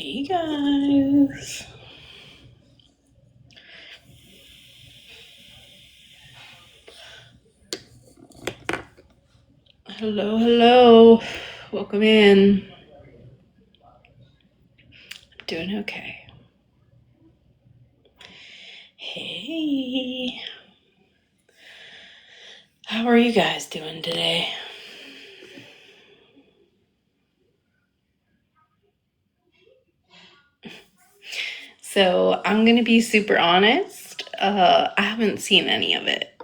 Hey guys. Hello, hello. Welcome in. I'm doing okay. Hey. How are you guys doing today? So, I'm going to be super honest. I haven't seen any of it.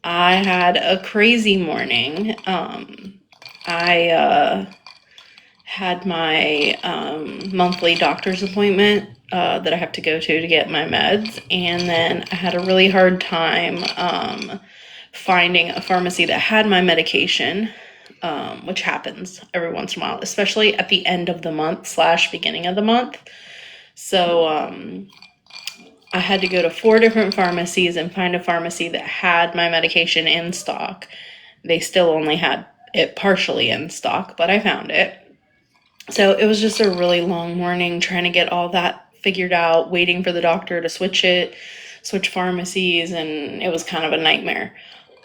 I had a crazy morning. I had my monthly doctor's appointment that I have to go to get my meds, and then I had a really hard time finding a pharmacy that had my medication, which happens every once in a while, especially at the end of the month / beginning of the month. So I had to go to 4 different pharmacies and find a pharmacy that had my medication in stock. They still only had it partially in stock, but I found it. So it was just a really long morning trying to get all that figured out, waiting for the doctor to switch pharmacies, and it was kind of a nightmare.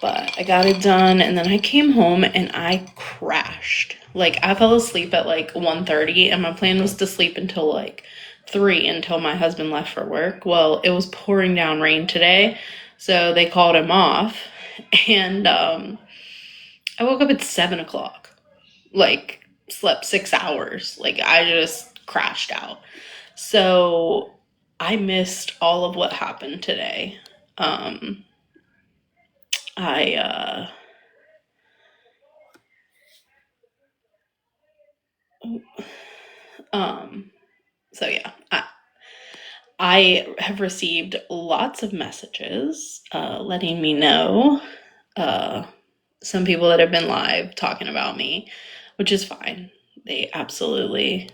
But I got it done, and then I came home and I crashed. Like, I fell asleep at like 1:30, and my plan was to sleep until like 3 until my husband left for work. Well, it was pouring down rain today, so they called him off, and I woke up at 7 o'clock. Like, slept 6 hours. Like, I just crashed out. So I missed all of what happened today. Um, I so yeah, I have received lots of messages letting me know. Some people that have been live talking about me, which is fine. They absolutely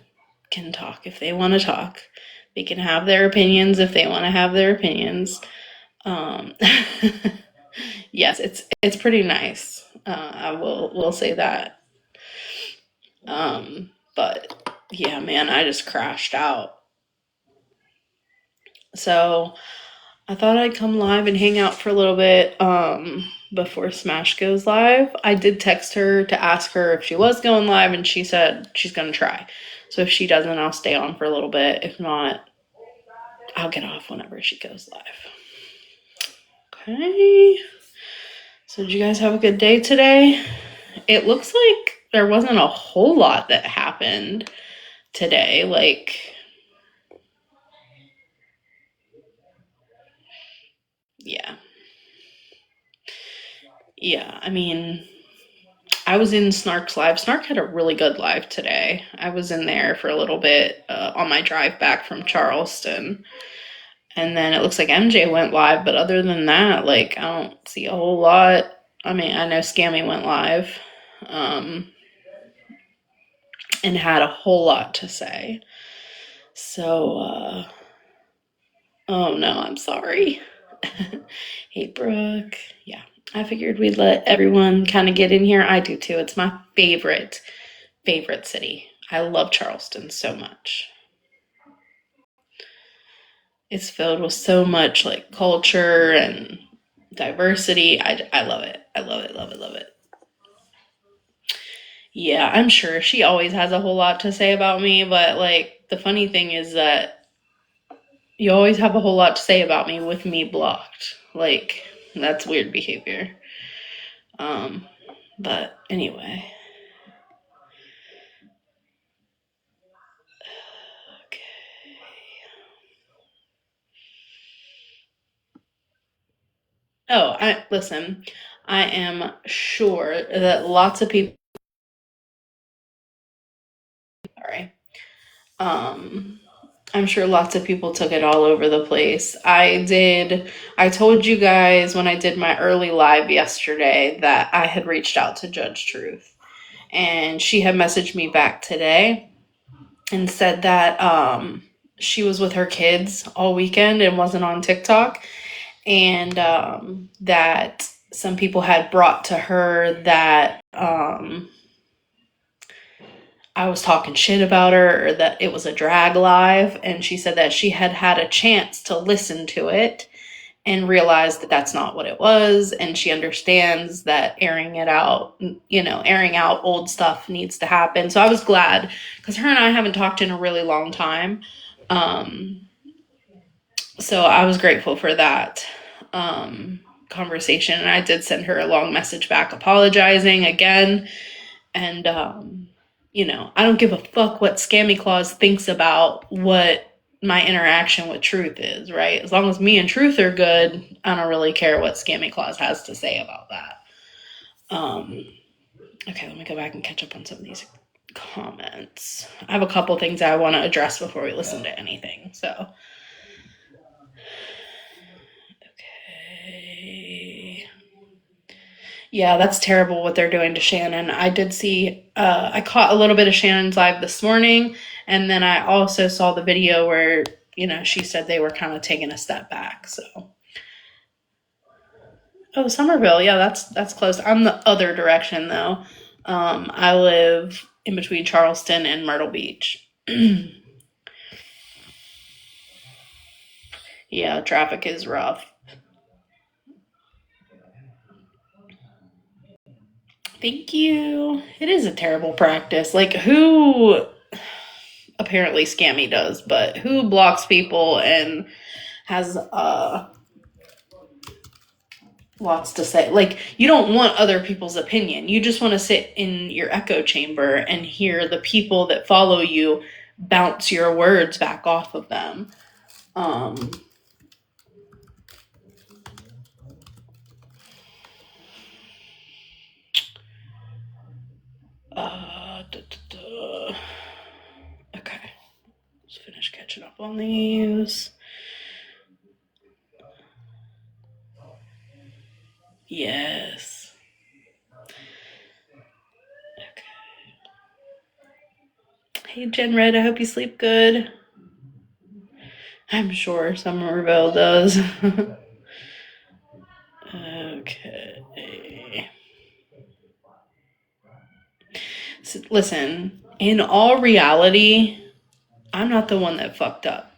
can talk if they want to talk. They can have their opinions if they want to have their opinions. Um, yes, it's pretty nice. I will say that. But yeah, man, I just crashed out. So I thought I'd come live and hang out for a little bit before Smash goes live. I did text her to ask her if she was going live, and she said she's gonna try. So if she doesn't, I'll stay on for a little bit. If not, I'll get off whenever she goes live. Okay. So did you guys have a good day today? It looks like there wasn't a whole lot that happened today. Like, yeah. Yeah, I mean, I was in Snark's live. Snark had a really good live today. I was in there for a little bit on my drive back from Charleston. And then it looks like MJ went live, but other than that, like, I don't see a whole lot. I mean, I know Scammy went live and had a whole lot to say. So, oh no, I'm sorry. Hey, Brooke. Yeah, I figured we'd let everyone kind of get in here. I do too. It's my favorite city. I love Charleston so much. It's filled with so much like culture and diversity. I love it. I love it, love it, love it. Yeah, I'm sure she always has a whole lot to say about me, but like the funny thing is that you always have a whole lot to say about me with me blocked. Like, that's weird behavior. Um, but anyway. Okay. Oh, I listen. I am sure that lots of people. Sorry. Um, I'm sure lots of people took it all over the place. I told you guys when I did my early live yesterday that I had reached out to Judge Truth. And she had messaged me back today and said that she was with her kids all weekend and wasn't on TikTok. And that some people had brought to her that I was talking shit about her or that it was a drag live. And she said that she had had a chance to listen to it and realized that that's not what it was. And she understands that airing it out, airing out old stuff needs to happen. So I was glad because her and I haven't talked in a really long time. So I was grateful for that conversation. And I did send her a long message back apologizing again. And, I don't give a fuck what Scammy Claus thinks about what my interaction with Truth is, right? As long as me and Truth are good, I don't really care what Scammy Claus has to say about that. Okay, let me go back and catch up on some of these comments. I have a couple things I want to address before we listen to anything. So, okay. Yeah, that's terrible what they're doing to Shannon. I did see, I caught a little bit of Shannon's live this morning, and then I also saw the video where, she said they were kind of taking a step back. So, oh, Somerville, yeah, that's close. I'm the other direction though. I live in between Charleston and Myrtle Beach. Yeah, traffic is rough. Thank you. It is a terrible practice. Like, who, apparently Scammy does, but who blocks people and has lots to say? Like, you don't want other people's opinion. You just want to sit in your echo chamber and hear the people that follow you bounce your words back off of them. Okay, let's finish catching up on these. Yes. Okay. Hey, Jen Red, I hope you sleep good. I'm sure Somerville does. Okay. So, listen, in all reality, I'm not the one that fucked up.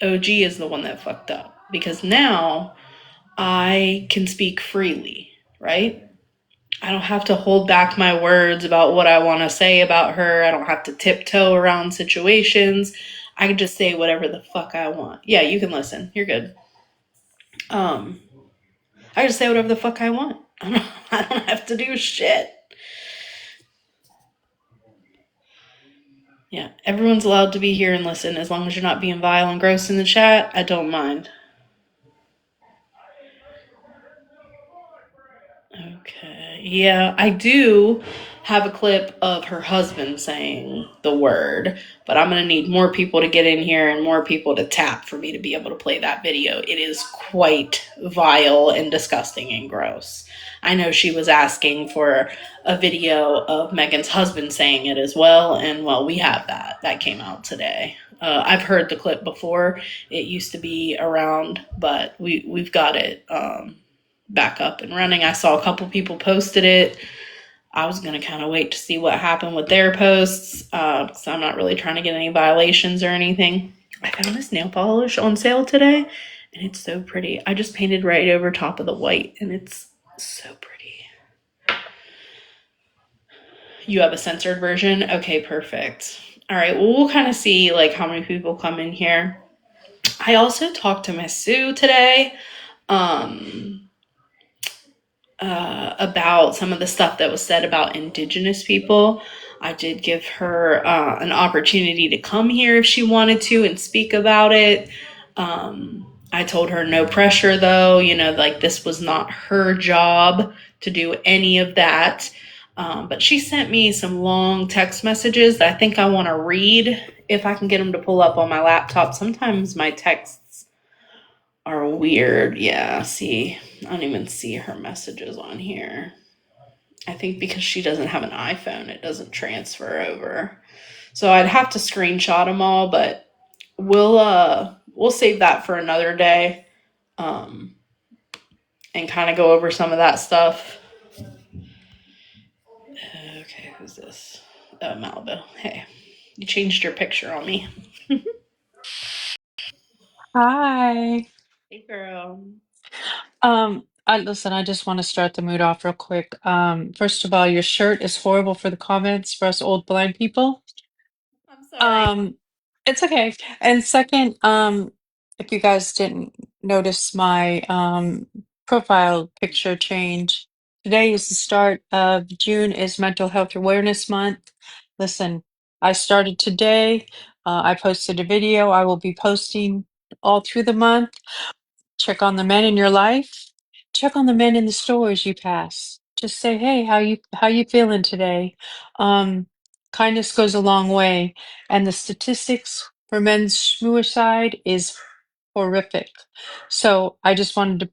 OG is the one that fucked up because now I can speak freely, right? I don't have to hold back my words about what I want to say about her. I don't have to tiptoe around situations. I can just say whatever the fuck I want. Yeah, you can listen. You're good. I just say whatever the fuck I want. I don't have to do shit. Yeah, everyone's allowed to be here and listen as long as you're not being vile and gross in the chat. I don't mind. Okay. Yeah, I do have a clip of her husband saying the word, but I'm going to need more people to get in here and more people to tap for me to be able to play that video. It is quite vile and disgusting and gross. I know she was asking for a video of Megan's husband saying it as well, and well, we have that. That came out today. I've heard the clip before. It used to be around, but we've got it back up and running. I saw a couple people posted it. I was going to kind of wait to see what happened with their posts because I'm not really trying to get any violations or anything. I found this nail polish on sale today and it's so pretty. I just painted right over top of the white and it's so pretty. You have a censored version? Okay, perfect. All right, well, we'll kind of see like how many people come in here. I also talked to Miss Sue today. About some of the stuff that was said about Indigenous people. I did give her an opportunity to come here if she wanted to and speak about it. I told her no pressure though, like this was not her job to do any of that. But she sent me some long text messages that I think I want to read if I can get them to pull up on my laptop. Sometimes my texts are weird. Yeah, see, I don't even see her messages on here. I think because she doesn't have an iPhone, it doesn't transfer over. So I'd have to screenshot them all, but we'll save that for another day, and kind of go over some of that stuff. Okay, who's this? Oh, Malibu. Hey, you changed your picture on me. Hi. Hey, girl. Listen, I just want to start the mood off real quick. First of all, your shirt is horrible for the comments for us old blind people. I'm sorry. Um, it's okay. And second, if you guys didn't notice my profile picture change, today is the start of June is Mental Health Awareness Month. Listen, I started today. I posted a video. I will be posting all through the month. Check on the men in your life. Check on the men in the stores you pass. Just say, "Hey, how you feeling today?" Um, Kindness goes a long way, and the statistics for men's suicide is horrific. So I just wanted to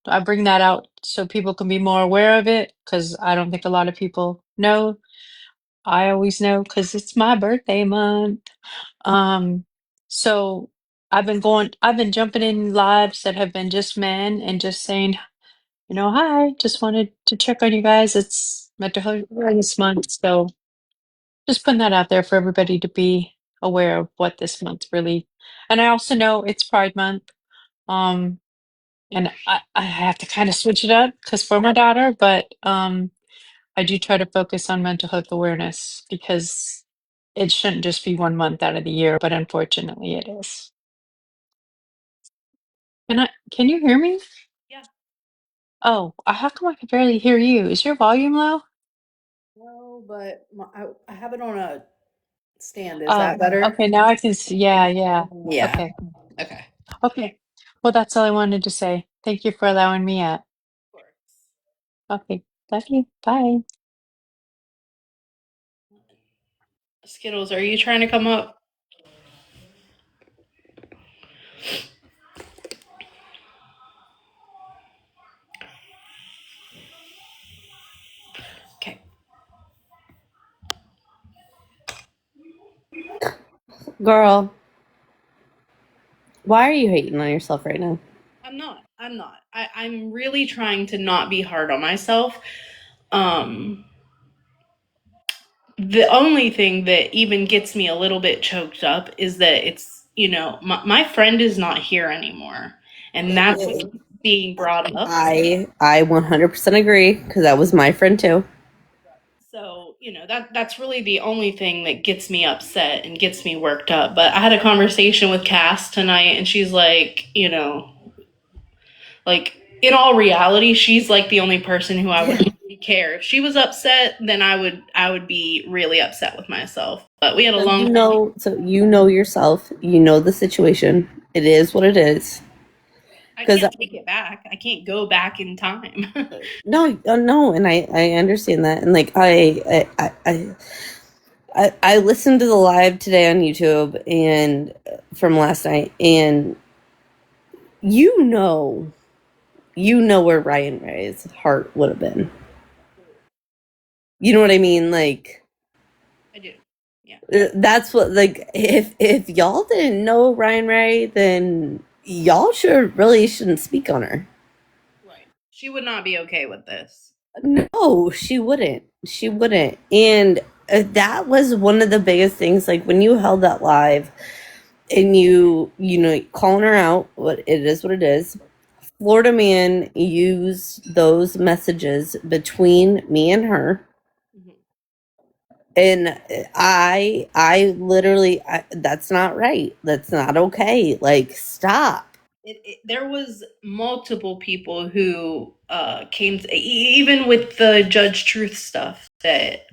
I bring that out so people can be more aware of it because I don't think a lot of people know. I always know because it's my birthday month. Um, so I've been jumping in lives that have been just men and just saying, hi, just wanted to check on you guys. It's Mental Health Awareness Month. So just putting that out there for everybody to be aware of what this month really. And I also know it's Pride Month. Um, and I have to kind of switch it up because for my daughter, but I do try to focus on mental health awareness because it shouldn't just be 1 month out of the year, but unfortunately it is. Can you hear me? Yeah. Oh, how come I can barely hear you? Is your volume low? No, but I have it on a stand. Is that Oh, better? okay, now I can see. Yeah, yeah. Yeah. Okay. Okay. Okay. Well, that's all I wanted to say. Thank you for allowing me out. Of course. Okay. Love you. Bye. Skittles, are you trying to come up? Okay. Girl, why are you hating on yourself right now? I'm not. I'm not. I'm really trying to not be hard on myself. Um, the only thing that even gets me a little bit choked up is that my friend is not here anymore. And that's what keeps being brought up. I 100% agree because that was my friend too. So, that's really the only thing that gets me upset and gets me worked up. But I had a conversation with Cass tonight and she's like, like in all reality, she's like the only person who I would Yeah. really care. If she was upset, then I would be really upset with myself. But we had a long So you know yourself, you know the situation. It is what it is. I Because can't take it back. I can't go back in time. no, no, and I understand that, and like I listened to the live today on YouTube and from last night, and you know, you know where Ryan Ray's heart would have been. You know what I mean? Like I do. Yeah. that's what, like, if y'all didn't know Ryan Ray, then y'all shouldn't speak on her. Right. She would not be okay with this. No, she wouldn't. She wouldn't. And that was one of the biggest things. Like when you held that live and you know, calling her out, what it is. Florida man used those messages between me and her, Mhm. and I literally, that's not right, that's not okay, like stop. There was multiple people who came even with the Judge Truth stuff that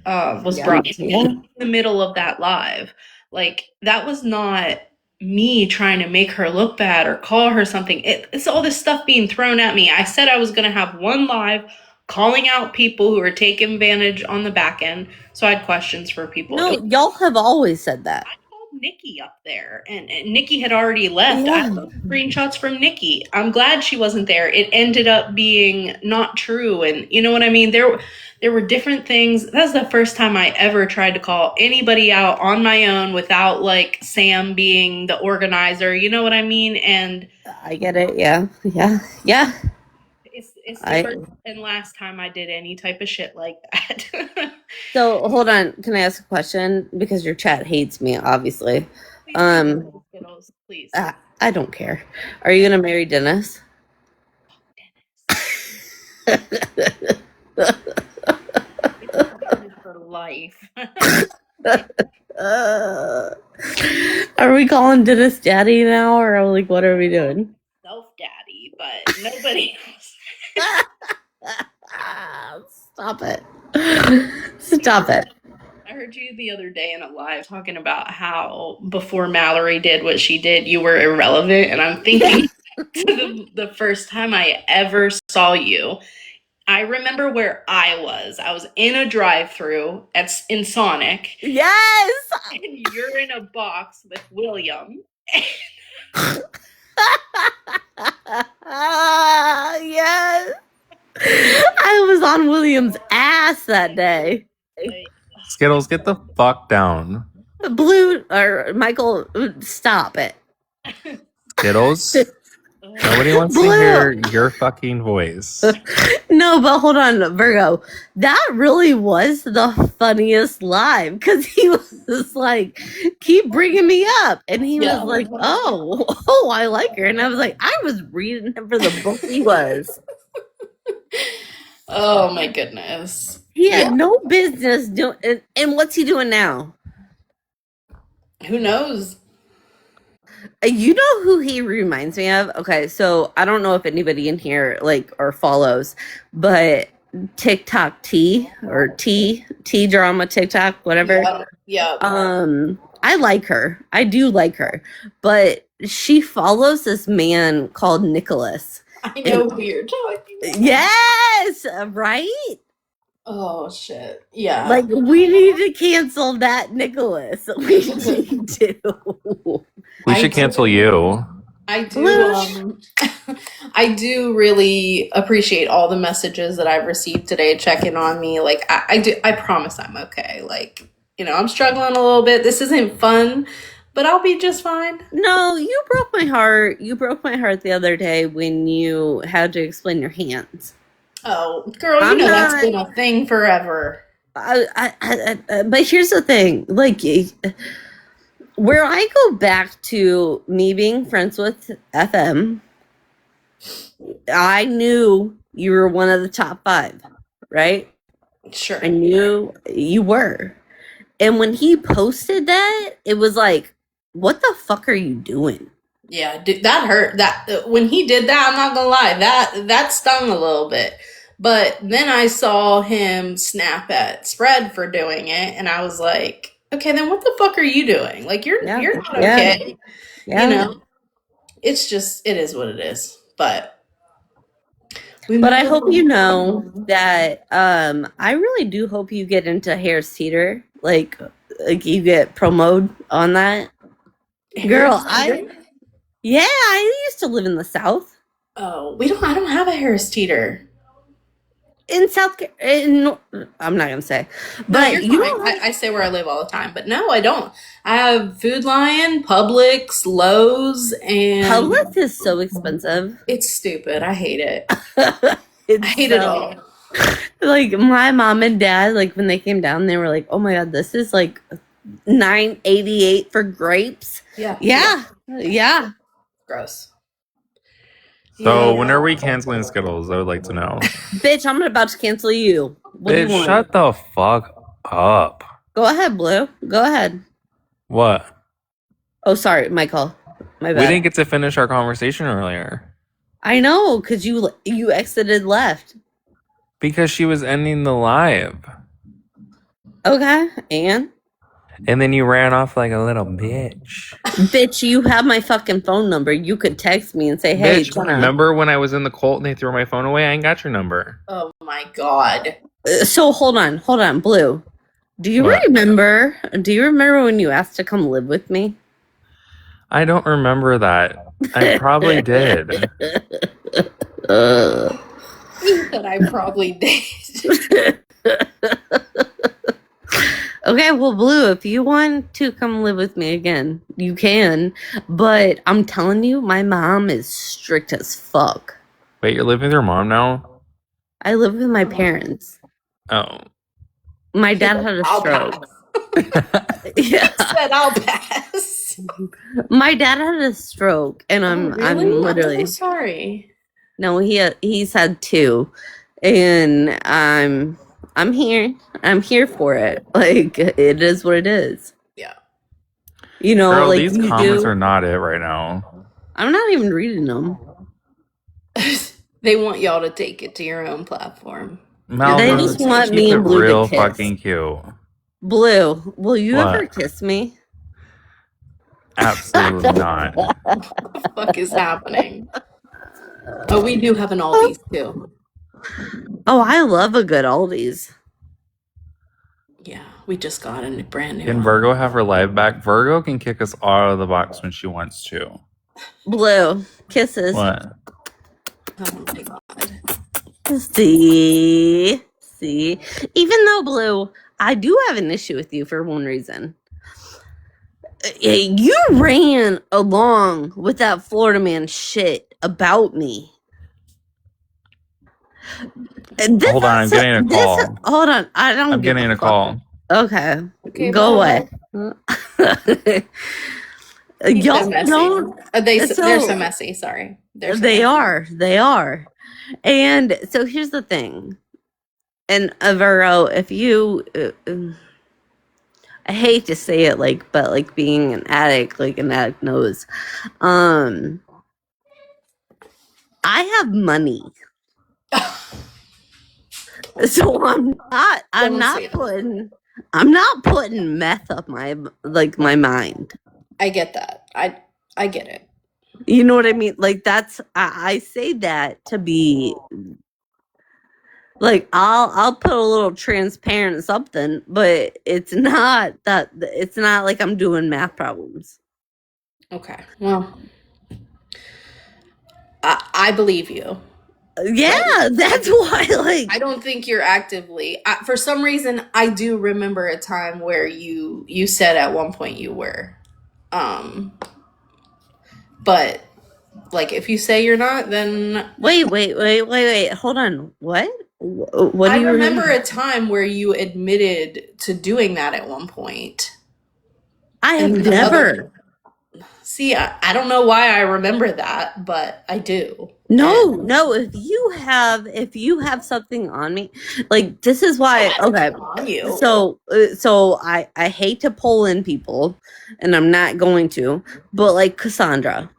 was Yeah, brought to me yeah. in the middle of that live. Like that was not me trying to make her look bad or call her something. It's all this stuff being thrown at me. I said I was going to have one live calling out people who are taking advantage on the back end. So I had questions for people. No, y'all have always said that. Called Nikki up there, and Nikki had already left. I Yeah. have screenshots from Nikki. I'm glad she wasn't there. It ended up being not true, and you know what I mean. There were different things. That's the first time I ever tried to call anybody out on my own without like Sam being the organizer. You know what I mean? And I get it. Yeah. Yeah. it's the I first and last time I did any type of shit like that. So hold on. Can I ask a question? Because your chat hates me, obviously. Please keep going, Skittles, please. I don't care. Are you gonna marry Dennis? For life. Are we calling Dennis daddy now, or like what are we doing? Self daddy, but nobody else. Stop it. Stop it. I heard you the other day in a live talking about how before Mallory did what she did, you were irrelevant. And I'm thinking to the first time I ever saw you. I remember where I was. I was in a drive-through in Sonic. Yes. And you're in a box with William. Yes. I was on William's ass that day. Skittles, get the fuck down. Blue or Michael, stop it. Skittles, nobody wants to hear your fucking voice. No, but hold on, Virgo. That really was the funniest live because he was like, keep bringing me up. And he was like, oh, I like her. And I was like, I was reading him for the book he was. Oh my goodness. He had no business doing. And what's he doing now? Who knows? You know who he reminds me of? Okay, so I don't know if anybody in here like or follows, but TikTok T or T drama TikTok, whatever. Yeah. I like her. I do like her, but she follows this man called Nicholas. I know who you're talking about. Yes, right? Oh shit. Yeah. Like we need to cancel that Nicholas. We need to. We should cancel you. I do. I do really appreciate all the messages that I've received today checking on me. Like I do. I promise I'm okay. Like, you know, I'm struggling a little bit. This isn't fun, but I'll be just fine. No, you broke my heart. You broke my heart the other day when you had to explain your hands. Oh, girl, you know that's been a thing forever. But here's the thing. Like, where I go back to me being friends with FM, I knew you were one of the top 5, right? Sure. I knew you were. And when he posted that, it was like, what the fuck are you doing? Yeah, dude, that hurt. That when he did that, I'm not gonna lie, that stung a little bit. But then I saw him snap at Spread for doing it, and I was like, okay, then what the fuck are you doing? Like you're not okay. Yeah. You know, it's just it is what it is. But I hope you know that I really do hope you get into Harris Theater. Like you get promoted on that. Girl, I used to live in the South. Oh, I don't have a Harris Teeter. In I'm not gonna say, but no, you know, I say where I live all the time, but no, I don't. I have Food Lion, Publix, Lowe's, and Publix is so expensive. It's stupid. I hate it. I hate it all. Like my mom and dad, like when they came down, they were like, "Oh my god, this is like $9.88 for grapes." Yeah. Gross. So when are we canceling Skittles? I would like to know. Bitch, I'm about to cancel you. What do you want? Shut the fuck up. Go ahead, Blue. Go ahead. What? Oh, sorry, Michael. My bad. We didn't get to finish our conversation earlier. I know, because you exited left. Because she was ending the live. Okay, and then you ran off like a little bitch. Bitch, you have my fucking phone number. You could text me and say, hey, bitch, remember when I was in the cult and they threw my phone away? I ain't got your number. Oh my god. So hold on, Blue. Do you remember when you asked to come live with me? I don't remember that. I probably did. That I probably did. Okay, well, Blue, if you want to come live with me again, you can. But I'm telling you, my mom is strict as fuck. Wait, you're living with your mom now? I live with my parents. Oh. My dad had a I'll stroke. pass. Yeah. Said I'll pass. My dad had a stroke, and I'm literally I'm so sorry. no. He's had two, and I'm here. I'm here for it. Like it is what it is. Yeah. You know, Girl, like these you comments do. are not it right now. I'm not even reading them. They want y'all to take it to your own platform. They just Malva, want keep me it and Blue to real kiss. fucking cute. Blue, will you What? ever kiss me? Absolutely not. What the fuck is happening? Oh, we do have an Aldi's too. Oh, I love a good oldies. Yeah, we just got a brand new Can one. Virgo have her life back? Virgo can kick us out of the box when she wants to. Blue, kisses. What? Oh my god. See. Even though Blue, I do have an issue with you for one reason. You ran along with that Florida man shit about me. Hold on, I'm getting a call. Hold on, I don't. I'm getting a call. Okay, Okay, go bye. away. He's Y'all so messy. don't. They're so messy. Sorry. They're so They messy. are. And so here's the thing. And Virgo, if you, I hate to say it, but being an addict knows. I have money, so I'm not putting meth up my mind. I get that. I get it. You know what I mean? Like I say that to be like I'll put a little transparent something, but it's not like I'm doing math problems. Okay. Well, I believe you. Yeah, that's why. I don't think you're actively. For some reason, I do remember a time where you said at one point you were, but like if you say you're not, then Wait. Hold on. What? What do I you remember a time where you admitted to doing that at one point. I have And the never. See, I don't know why I remember that, but I do. No. If you have something on me, like this is why. Okay. On you. So I hate to pull in people, and I'm not going to. But like Cassandra,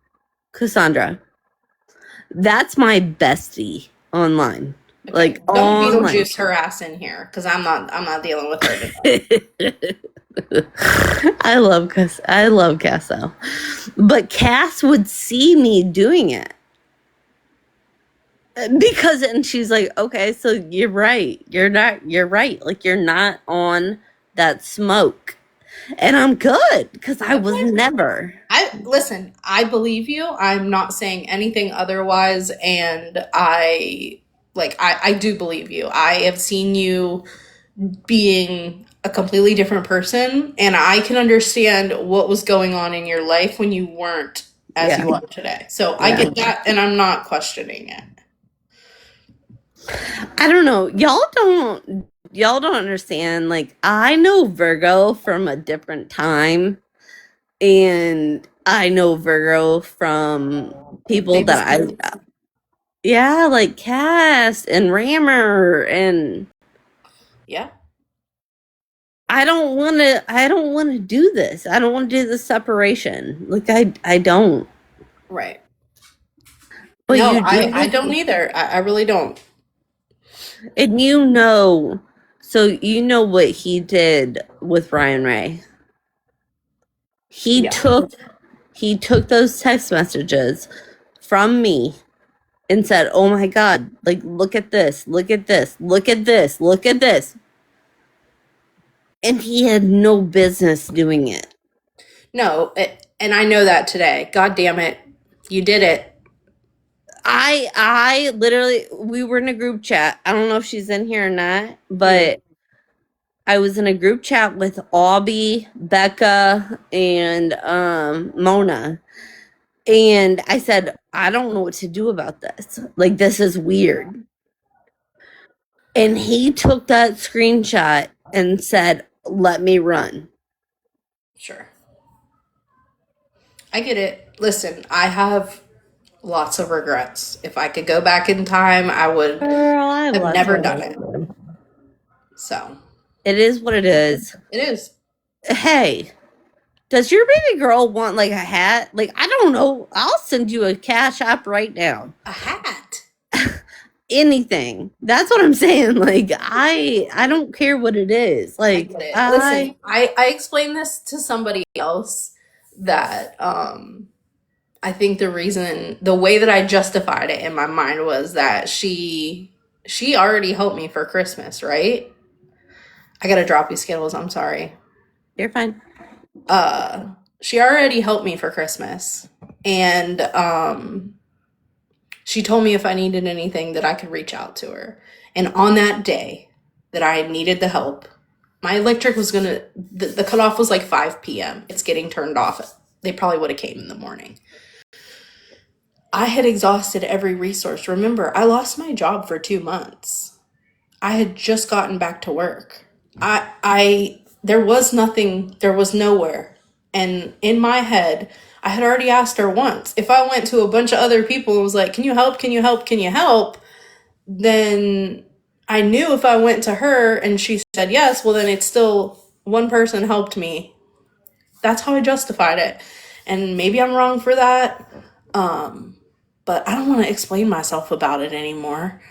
that's my bestie online. Okay, Like don't online. Beetlejuice her ass in here because I'm not dealing with her today. I love Casso, but Cass would see me doing it and she's like, okay, so you're right. You're right. Like you're not on that smoke, and I'm good because I was never. Listen. I believe you. I'm not saying anything otherwise, and I do believe you. I have seen you being a completely different person, and I can understand what was going on in your life when you weren't as you are today. So I get that, and I'm not questioning it. I don't know. Y'all don't understand. Like I know Virgo from a different time, and I know Virgo from people like Cass and Rammer, and yeah. I don't want to do this. I don't want to do the separation. Like I don't. Right. But no, you do. I don't either. I really don't. And so you know what he did with Ryan Ray. He took those text messages from me and said, "Oh my God, like look at this, look at this, look at this, look at this." And he had no business doing it. No, and I know that today. God damn it. You did it. I literally, we were in a group chat. I don't know if she's in here or not, but I was in a group chat with Aubie, Becca, and Mona. And I said, I don't know what to do about this. Like, this is weird. And he took that screenshot and said, let me run. Sure. I get it. Listen, I have lots of regrets. If I could go back in time, I would Girl, I have have lots never of done it. regrets. So, It is what it is. it is. Hey, does your baby girl want like a hat? Like, I don't know. I'll send you a cash app right now. A hat. Anything. That's what I'm saying. Like, I don't care what it is. I Like, get it. Listen, I explained this to somebody else that I think the way that I justified it in my mind was that she already helped me for Christmas, right? I gotta drop you Skittles, I'm sorry. you're fine. She already helped me for Christmas. And she told me if I needed anything that I could reach out to her. And on that day that I needed the help, my electric was the cutoff was like 5 p.m. It's getting turned off. They probably would have came in the morning. I had exhausted every resource. Remember, I lost my job for 2 months. I had just gotten back to work. There was nothing, there was nowhere. And in my head, I had already asked her once. If I went to a bunch of other people and was like, can you help? Can you help? Can you help? Then I knew if I went to her and she said yes, well, then it's still one person helped me. That's how I justified it. And maybe I'm wrong for that. But I don't want to explain myself about it anymore.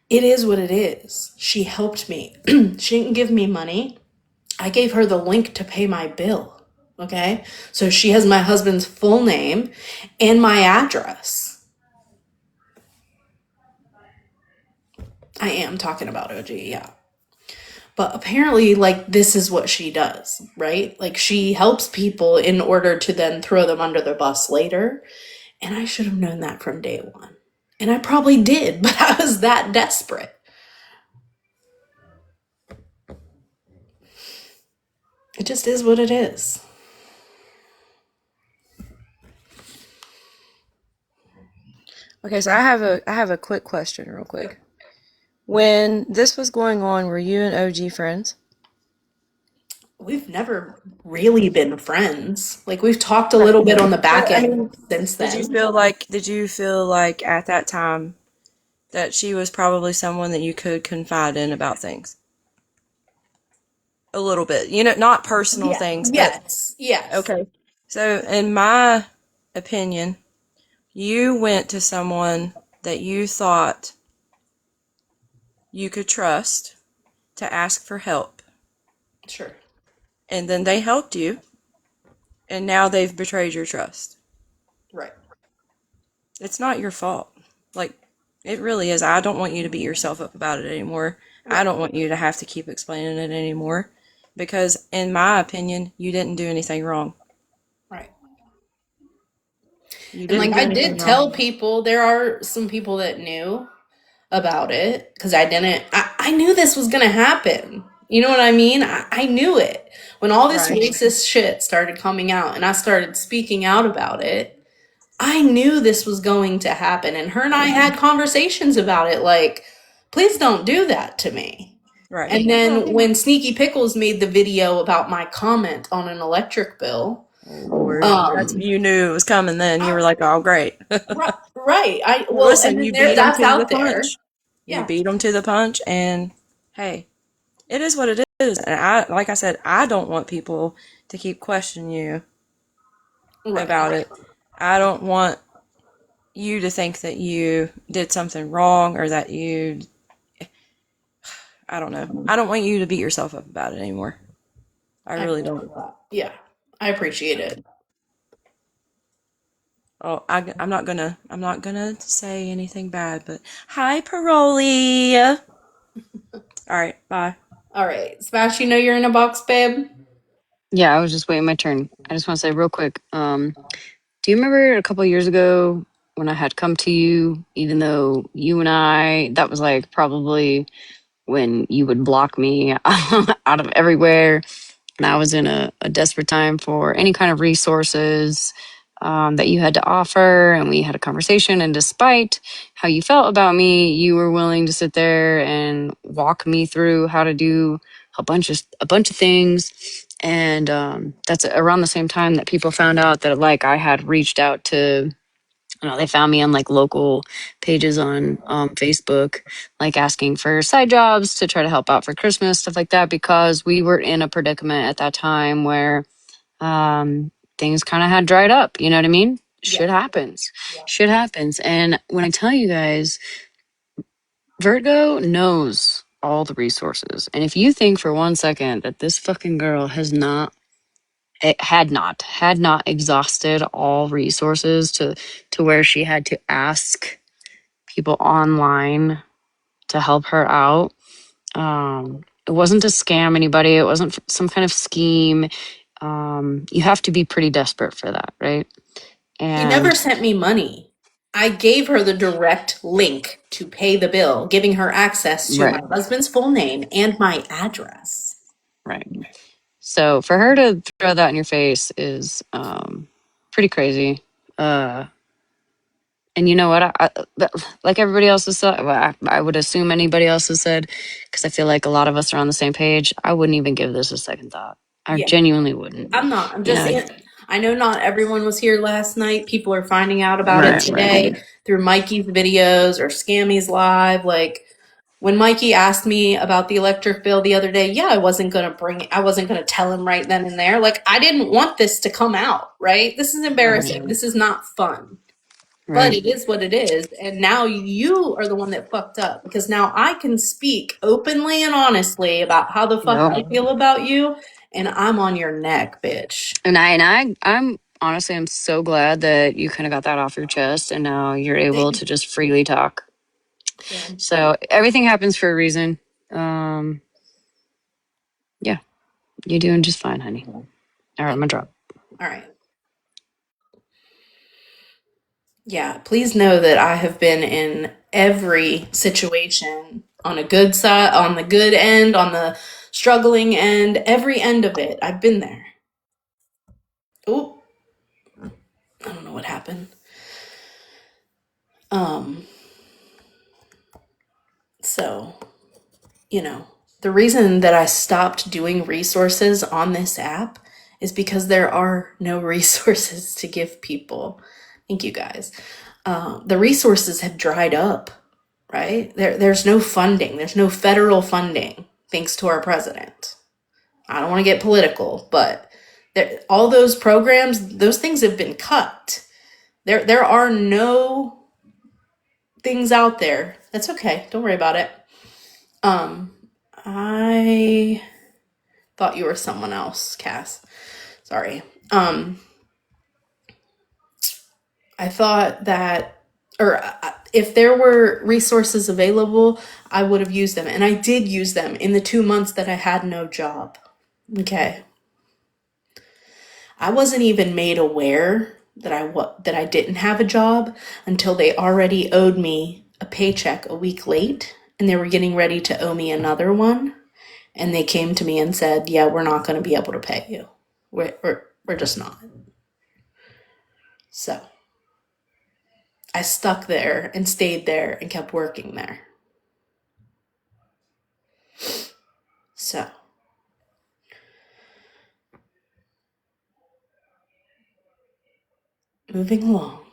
It is what it is. She helped me. She didn't give me money. I gave her the link to pay my bill. Okay? So she has my husband's full name and my address. I am talking about OG, yeah. But apparently, like, this is what she does, right? Like, she helps people in order to then throw them under the bus later. And I should have known that from day one. And I probably did, but I was that desperate. It just is what it is. Okay, so I have a quick question real quick. When this was going on, were you and OG friends? We've never really been friends. Like, we've talked a little bit on the back I end mean, since did you then. feel like at that time that she was probably someone that you could confide in about things? A little bit. You know, not personal things, but Yes. okay. So, in my opinion, you went to someone that you thought you could trust to ask for help, Sure. and then they helped you, and now they've betrayed your trust. Right. It's not your fault. Like, it really is. I don't want you to beat yourself up about it anymore. I don't want you to have to keep explaining it anymore. Because, in my opinion, you didn't do anything wrong. Right. You And, didn't like, do I anything did wrong. tell people, there are some people that knew about it because I knew this was going to happen. You know what I mean? I knew it. When all this Right. racist shit started coming out and I started speaking out about it, I knew this was going to happen. And her and I had conversations about it like, please don't do that to me. Right. And then when Sneaky Pickles made the video about my comment on an electric bill, Oh, Lord. You knew it was coming then. You were like, oh, great. right. Listen, And you then beat them that's to the out there. punch. You Yeah. beat them to the punch, and hey, it is what it is. And like I said, I don't want people to keep questioning you Right. about it. I don't want you to think that you did something wrong or that I don't know. I don't want you to beat yourself up about it anymore. I really don't. Yeah. I appreciate it. Oh, I'm not gonna say anything bad, but hi, Paroli. All right, bye. All right. Smash, you know you're in a box, babe? Yeah, I was just waiting my turn. I just want to say real quick. Do you remember a couple of years ago when I had come to you, even though you and that was like probably when you would block me out of everywhere, and I was in a desperate time for any kind of resources that you had to offer, and we had a conversation. And despite how you felt about me, you were willing to sit there and walk me through how to do a bunch of things. And that's around the same time that people found out that like I had reached out to, they found me on like local pages on Facebook, like asking for side jobs to try to help out for Christmas, stuff like that, because we were in a predicament at that time where things kind of had dried up. You know what I mean? Yeah. Shit happens. Yeah. Shit happens. And when I tell you guys, Virgo knows all the resources. And if you think for one second that this fucking girl had not exhausted all resources to where she had to ask people online to help her out. It wasn't to scam anybody. It wasn't some kind of scheme. You have to be pretty desperate for that, right? She never And sent me money. I gave her the direct link to pay the bill, giving her access to my right, husband's full name and my address. right. So for her to throw that in your face is pretty crazy. And you know what? Like everybody else has said, well, I would assume anybody else has said, because I feel like a lot of us are on the same page. I wouldn't even give this a second thought. I Yeah. genuinely wouldn't. I'm not. I'm You just know, saying. I know not everyone was here last night. People are finding out about it right, right, today through Mikey's videos or Scammy's live. Like when Mikey asked me about the electric bill the other day, yeah, I wasn't gonna tell him right then and there. Like I didn't want this to come out, right? This is embarrassing. right, This is not fun. But right. it is what it is. And now you are the one that fucked up because now I can speak openly and honestly about how the fuck Yep. I feel about you. And I'm on your neck, bitch. I'm honestly, I'm so glad that you kind of got that off your chest, and now you're able to just freely talk. Yeah. So everything happens for a reason. Yeah, you're doing just fine, honey. All right, I'm gonna drop. All right. Yeah, please know that I have been in every situation on a good side, on the good end, on the struggling end, every end of it. I've been there. Oh, I don't know what happened. Um, so, the reason that I stopped doing resources on this app is because there are no resources to give people. Thank you guys. The resources have dried up, right? There's no funding. There's no federal funding, thanks to our president. I don't want to get political, but all those programs, those things have been cut. There are no things out there. That's okay. Don't worry about it. I thought you were someone else, Cass. Sorry. I thought that, or if there were resources available, I would have used them. And I did use them in the 2 months that I had no job. Okay. I wasn't even made aware that I didn't have a job until they already owed me a paycheck a week late and they were getting ready to owe me another one. And they came to me and said, yeah, we're not going to be able to pay you. We're just not. So I stuck there and stayed there and kept working there. So moving along.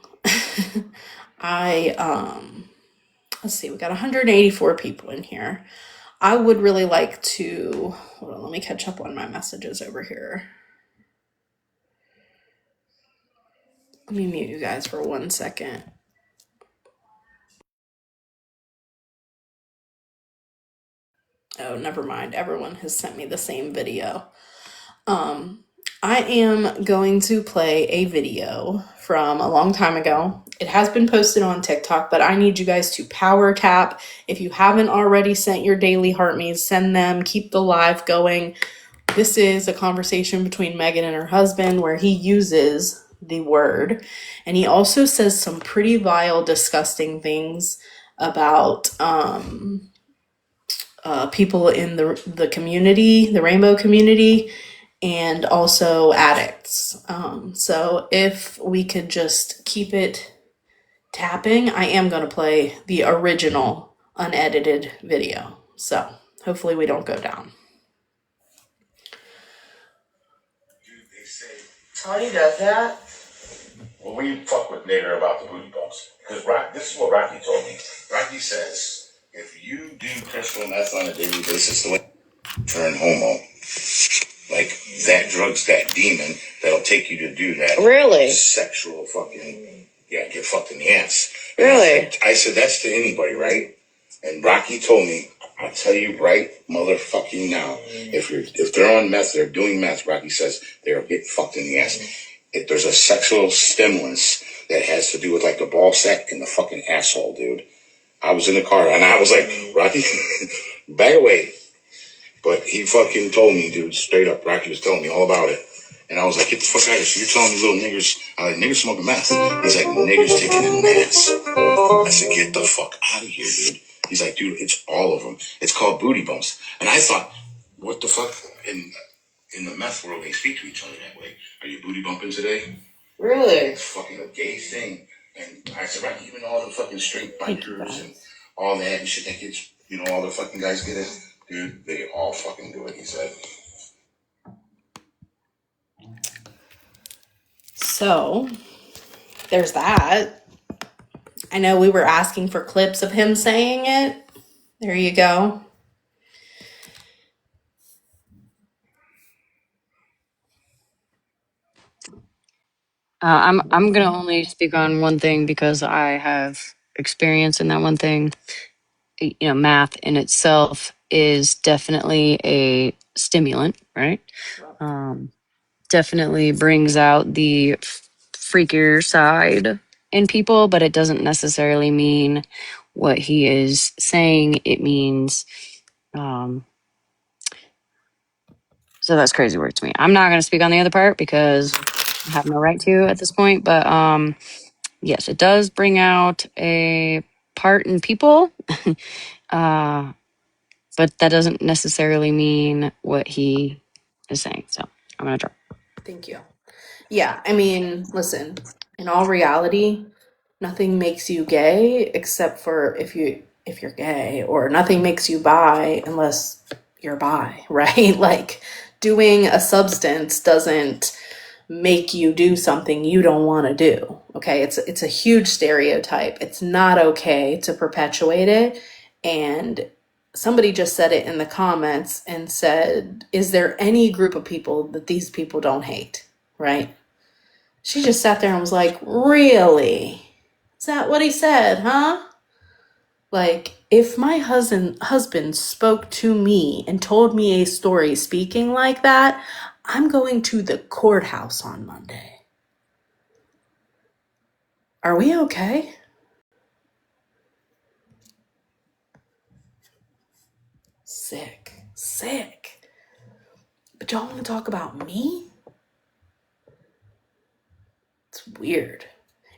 Let's see, we got 184 people in here. I would really like to, hold on, let me catch up on my messages over here. Let me mute you guys for 1 second. Oh, never mind. Everyone has sent me the same video. I am going to play a video from a long time ago. It has been posted on TikTok, but I need you guys to power tap. If you haven't already sent your daily heart me's, send them. Keep the live going. This is a conversation between Megan and her husband where he uses the word, and he also says some pretty vile, disgusting things about people in the community, the rainbow community, and also addicts. So if we could just keep it tapping, I am going to play the original unedited video. So hopefully we don't go down. Tony does that? Well, we fuck with Nader about the booty bumps. Because this is what Rocky told me. Rocky says, if you do crystal meth on a daily basis, the way you turn homo, like that drug's that demon that'll take you to do that. Really? Sexual fucking, yeah, get fucked in the ass. Really? I said, that's to anybody, right? And Rocky told me, I'll tell you right motherfucking now, if they're on meth, they're doing meth, Rocky says, they're getting fucked in the ass. If there's a sexual stimulus that has to do with like the ball sack and the fucking asshole, dude. I was in the car and I was like, Rocky, back away. But he fucking told me, dude, straight up. Rocky was telling me all about it. And I was like, get the fuck out of here. So you're telling me little niggers, I like, niggas smoking meth. He's like, niggers taking in meth. I said, get the fuck out of here, dude. He's like, dude, it's all of them. It's called booty bumps. And I thought, what the fuck? In the meth world, they speak to each other that way. Are you booty bumping today? Really? It's fucking a gay thing. And I said, right, even all the fucking straight bikers and all that and shit that gets, all the fucking guys get it. Dude, they all fucking do it, he said. So, there's that. I know we were asking for clips of him saying it. There you go. I'm gonna only speak on one thing because I have experience in that one thing. Math in itself is definitely a stimulant, right? Definitely brings out the freakier side in people, but it doesn't necessarily mean what he is saying. It means, so that's crazy work to me. I'm not going to speak on the other part because I have no right to at this point, but yes, it does bring out a part in people. But that doesn't necessarily mean what he is saying. So I'm going to drop. Thank you. Yeah, I mean, listen, in all reality, nothing makes you gay except for if you're gay, or nothing makes you bi unless you're bi, right? Like doing a substance doesn't make you do something you don't want to do. Okay? It's a huge stereotype. It's not okay to perpetuate it. And somebody just said it in the comments and said, is there any group of people that these people don't hate? Right? She just sat there and was like, really? Is that what he said, huh? Like, if my husband spoke to me and told me a story speaking like that, I'm going to the courthouse on Monday. Are we okay? Sick. But y'all want to talk about me? It's weird.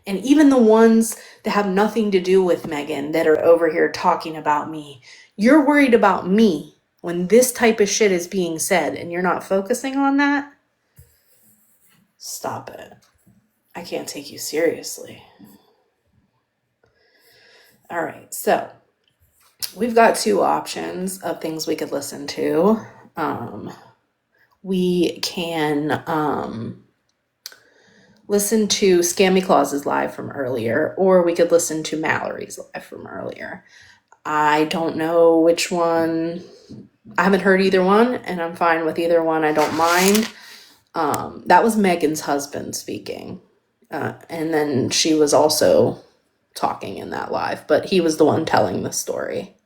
And even the ones that have nothing to do with Megan that are over here talking about me, you're worried about me when this type of shit is being said and you're not focusing on that? Stop it. I can't take you seriously. All right, so we've got two options of things we could listen to. We can listen to Scammy Claus's live from earlier, or we could listen to Mallory's live from earlier. I don't know which one. I haven't heard either one, and I'm fine with either one. I don't mind. That was Megan's husband speaking. And then she was also talking in that live, but he was the one telling the story.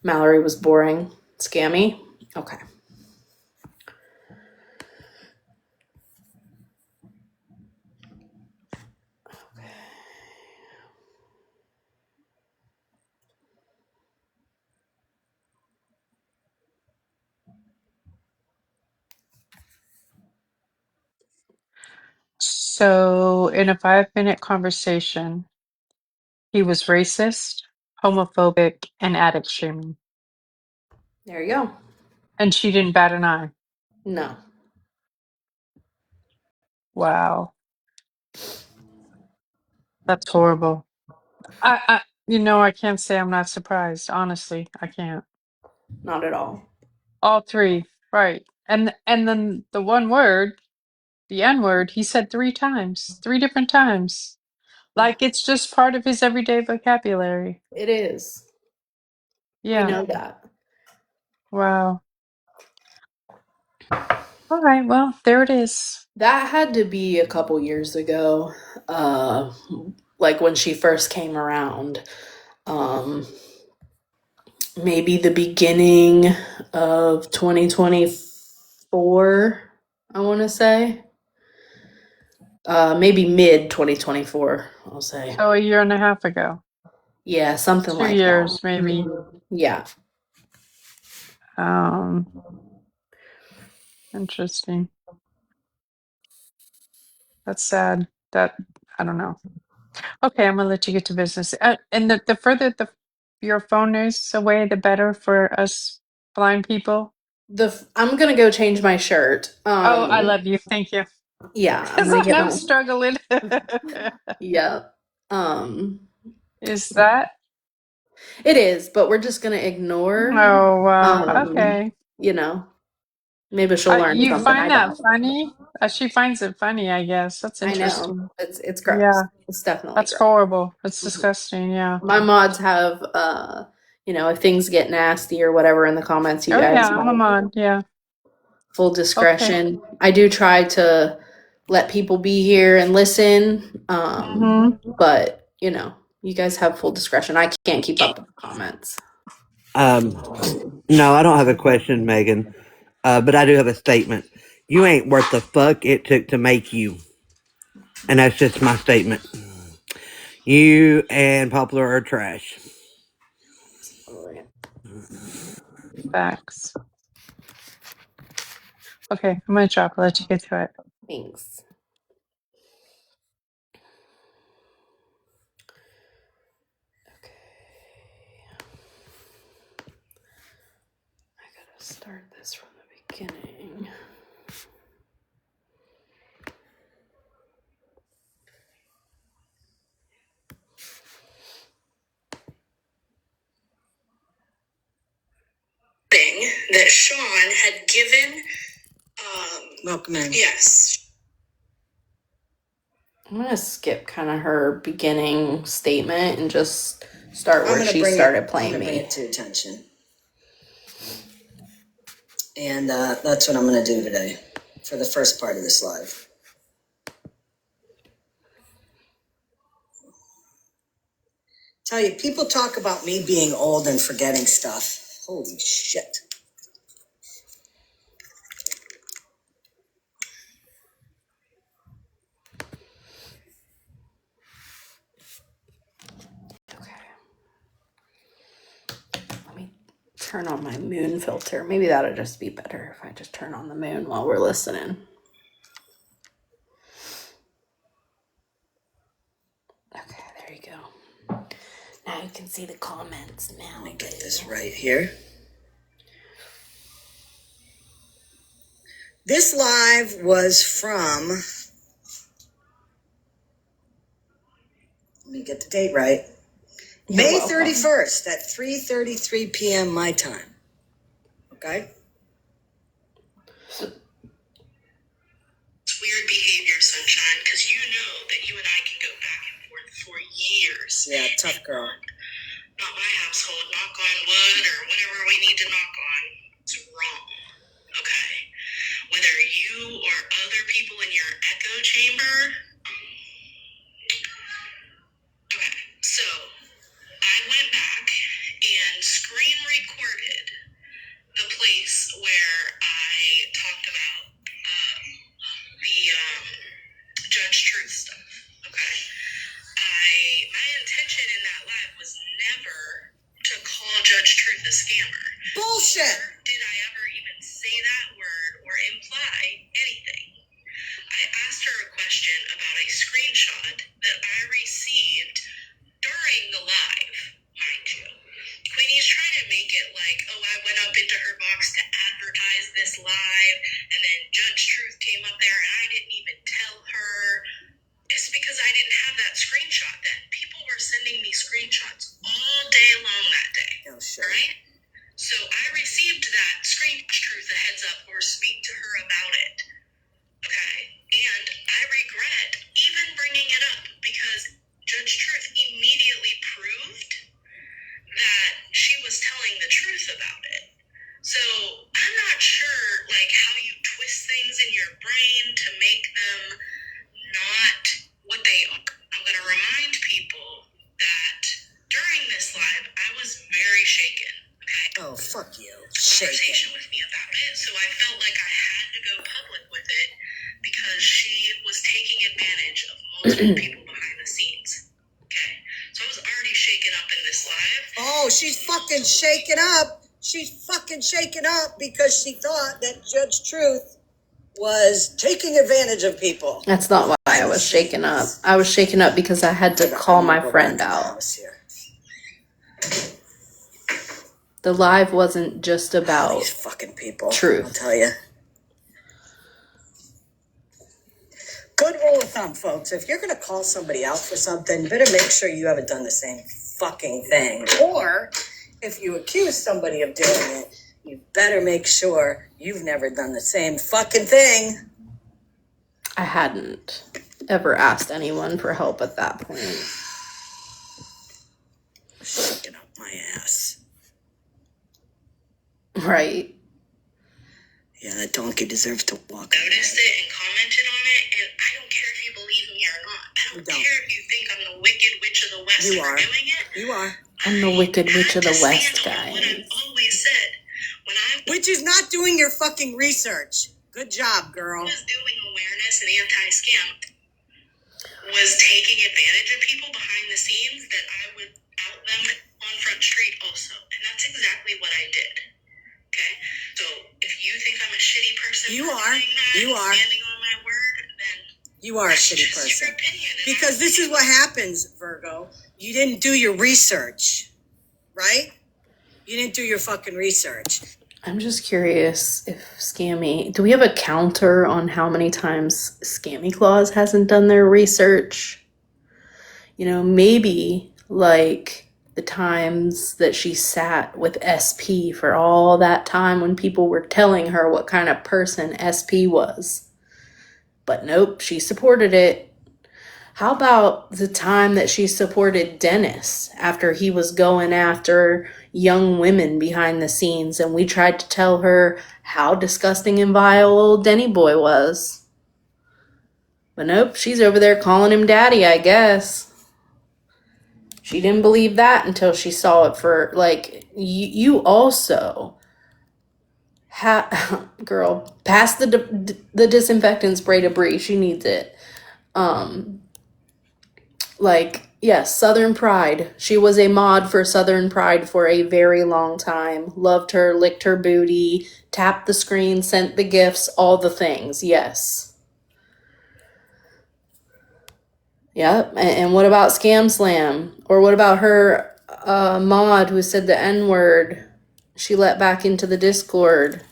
Mallory was boring. Scammy? Okay. So, in a 5-minute conversation, he was racist, homophobic, and addict shaming. There you go. And she didn't bat an eye. No. Wow. That's horrible. I can't say I'm not surprised. Honestly, I can't. Not at all. All three, right? And then the one word. The N word, he said 3 times, 3 different times. Like it's just part of his everyday vocabulary. It is. We Yeah. know that. Wow. All right. Well, there it is. That had to be a couple years ago, like when she first came around. Um, Maybe the beginning of 2024, I want to say. Maybe mid 2024, I'll say. So a year and a half ago. Yeah, something 2 like that. years, maybe. Yeah. Um, interesting. That's sad. That I don't know. Okay, I'm gonna let you get to business. And the further your phone is away, the better for us blind people. I'm gonna go change my shirt. Oh, I love you. Thank you. Yeah, I'm Because gonna get I'm my. struggling. Yeah. Um, Is that? it is, but we're just gonna ignore. Oh, wow. Um, Okay. you know, maybe she'll learn You something I find that don't. funny? She finds it funny, I guess. That's I know interesting. it's gross. Yeah, It's definitely that's gross. horrible. That's disgusting. Yeah. My mods have, if things get nasty or whatever in the comments, you Oh, guys yeah, I'm a have mod. Yeah. full Okay. discretion. I do try to let people be here and listen, Mm-hmm. but you guys have full discretion. I can't keep up with the comments. No, I don't have a question, Megan, but I do have a statement. You ain't worth the fuck it took to make you. And that's just my statement. You and Popular are trash. Facts. Okay, I'm gonna drop. I'll let you get to it. Thanks. Okay. I gotta start this from the beginning. That Sean had given. Welcome in. Yes. I'm gonna skip kind of her beginning statement and just start where she started playing me. Bring it to attention, and that's what I'm going to do today for the first part of this live. Tell you, people talk about me being old and forgetting stuff. Holy shit. Okay. Let me turn on my moon filter. Maybe that'll just be better if I just turn on the moon while we're listening. Okay, there you go. Now you can see the comments now. Let me get this right here. This live was from, let me get the date right, May 31st at 3:33 p.m. my time. Okay? Weird behavior, Sunshine, because you know that you and I can go back and forth for years. Yeah, tough girl. Not my household. Knock on wood or whatever we need to knock on. It's wrong. Okay? Whether you or other people in your echo chamber. Okay, so I went back and screen recorded the place where I talked about the Judge Truth stuff. Okay? My intention in that live was never to call Judge Truth a scammer. Bullshit! Nor did I ever even say that word or imply anything. I asked her a question about a screenshot that I received during the live, mind you. Queenie's trying to make it like, oh, I went up into her box to advertise this live, and then Judge Truth came up there, and I didn't even tell her. It's because I didn't have that screenshot then. People were sending me screenshots all day long that day. Oh, shit. Right? So I received that screen Truth a heads up or speak to her about it. Okay? brain to make them not what they are. I'm going to remind people that during this live, I was very shaken. Okay? Oh, fuck you. Conversation with me about it, so I felt like I had to go public with it because she was taking advantage of multiple people behind the scenes. Okay? So I was already shaken up in this live. Oh, she's fucking shaken up. She's fucking shaken up because she thought that Judge Truth was taking advantage of people. That's not why I was shaken up. I was shaken up because I had to call my friend out. The live wasn't just about these fucking people. truth. I'll tell you. Good rule of thumb, folks. If you're going to call somebody out for something, you better make sure you haven't done the same fucking thing. Or if you accuse somebody of doing it, you better make sure you've never done the same fucking thing. I hadn't ever asked anyone for help at that point. Shaking up my ass. Right. Yeah, that donkey deserves to walk. Noticed it and commented on it, and I don't care if you believe me or not. I don't care if you think I'm the Wicked Witch of the West for doing it. You are. I'm the Wicked Witch of the West, guys. What I've always said. Which is not doing your fucking research. Good job, girl. Was doing awareness and anti-scam was taking advantage of people behind the scenes that I would out them on Front Street also. And that's exactly what I did. Okay? So if you think I'm a shitty person You for are. doing that, You are. standing on my word, then You are a shitty just person. your opinion. Because this is what happens, Virgo. You didn't do your research, right? You didn't do your fucking research. I'm just curious if Scammy... Do we have a counter on how many times Scammy Claus hasn't done their research? You know, maybe like the times that she sat with SP for all that time when people were telling her what kind of person SP was. But nope, she supported it. How about the time that she supported Dennis after he was going after young women behind the scenes and we tried to tell her how disgusting and vile old Denny boy was? But nope, she's over there calling him daddy, I guess. She didn't believe that until she saw it for, like, you also... Girl, pass the disinfectant spray to Bree. She needs it. Like, yes, Southern Pride. She was a mod for Southern Pride for a very long time. Loved her, licked her booty, tapped the screen, sent the gifts, all the things. Yes. Yep. And what about Scam Slam? Or what about her mod who said the N-word? She let back into the Discord.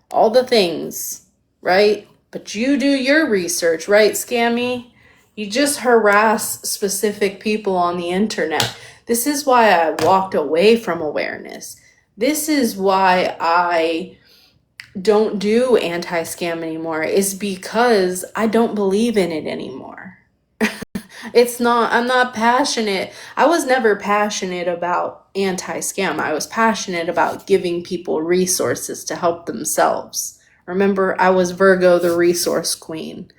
All the things, right? But you do your research, right, Scammy? You just harass specific people on the internet. This is why I walked away from awareness. This is why I don't do anti-scam anymore, is because I don't believe in it anymore. I'm not passionate. I was never passionate about anti-scam. I was passionate about giving people resources to help themselves. Remember, I was Virgo, the resource queen.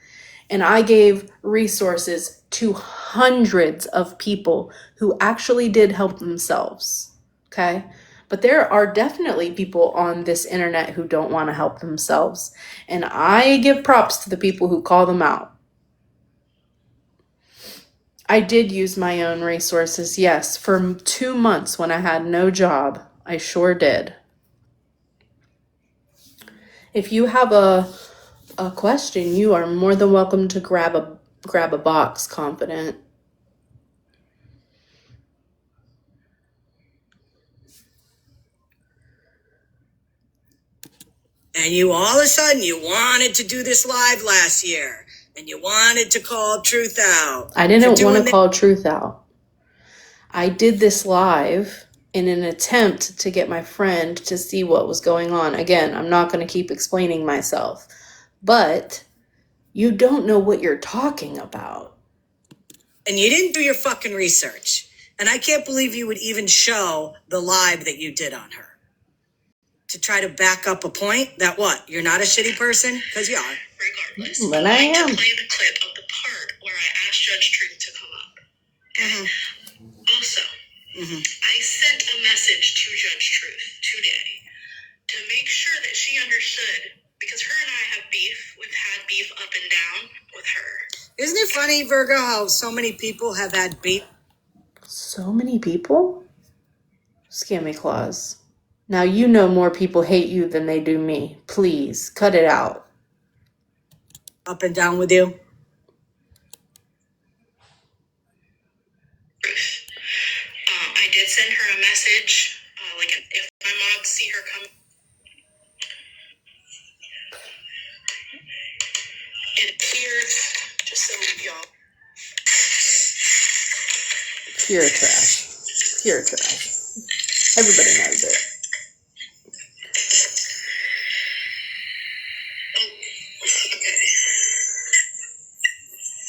And I gave resources to hundreds of people who actually did help themselves. Okay? But there are definitely people on this internet who don't want to help themselves. And I give props to the people who call them out. I did use my own resources, yes, for 2 months when I had no job. I sure did. If you have a question, you are more than welcome to grab a box, Confident. And you all of a sudden, you wanted to do this live last year. And you wanted to call Truth out. I didn't want to call Truth out. I did this live in an attempt to get my friend to see what was going on. Again, I'm not going to keep explaining myself. But you don't know what you're talking about. And you didn't do your fucking research. And I can't believe you would even show the live that you did on her. to try to back up a point that what? You're not a shitty person? Because you are. Regardless, but I am. To play the clip of the part where I asked Judge Truth to come up. Also, I sent a message to Judge Truth today to make sure that she understood, because her and I have beef. We've had beef up and down with her. Isn't it funny, Virgo, how so many people have had beef? So many people? Scammy Claus. Now you know more people hate you than they do me. Please, cut it out. Up and down with you? I did send her a message, if my mods see her come. It appears, just so y'all. Pure trash. Pure trash. Everybody knows it. Okay.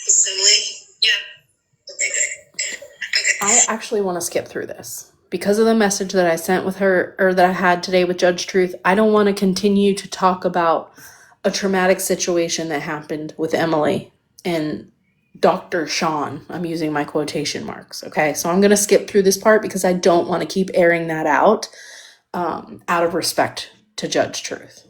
Is this Emily? Yeah. Okay, good. Okay. I actually want to skip through this. Because of the message that I sent with her, or that I had today with Judge Truth, I don't want to continue to talk about a traumatic situation that happened with Emily and Dr. Sean. I'm using my quotation marks, okay? So I'm going to skip through this part because I don't want to keep airing that out of respect to Judge Truth.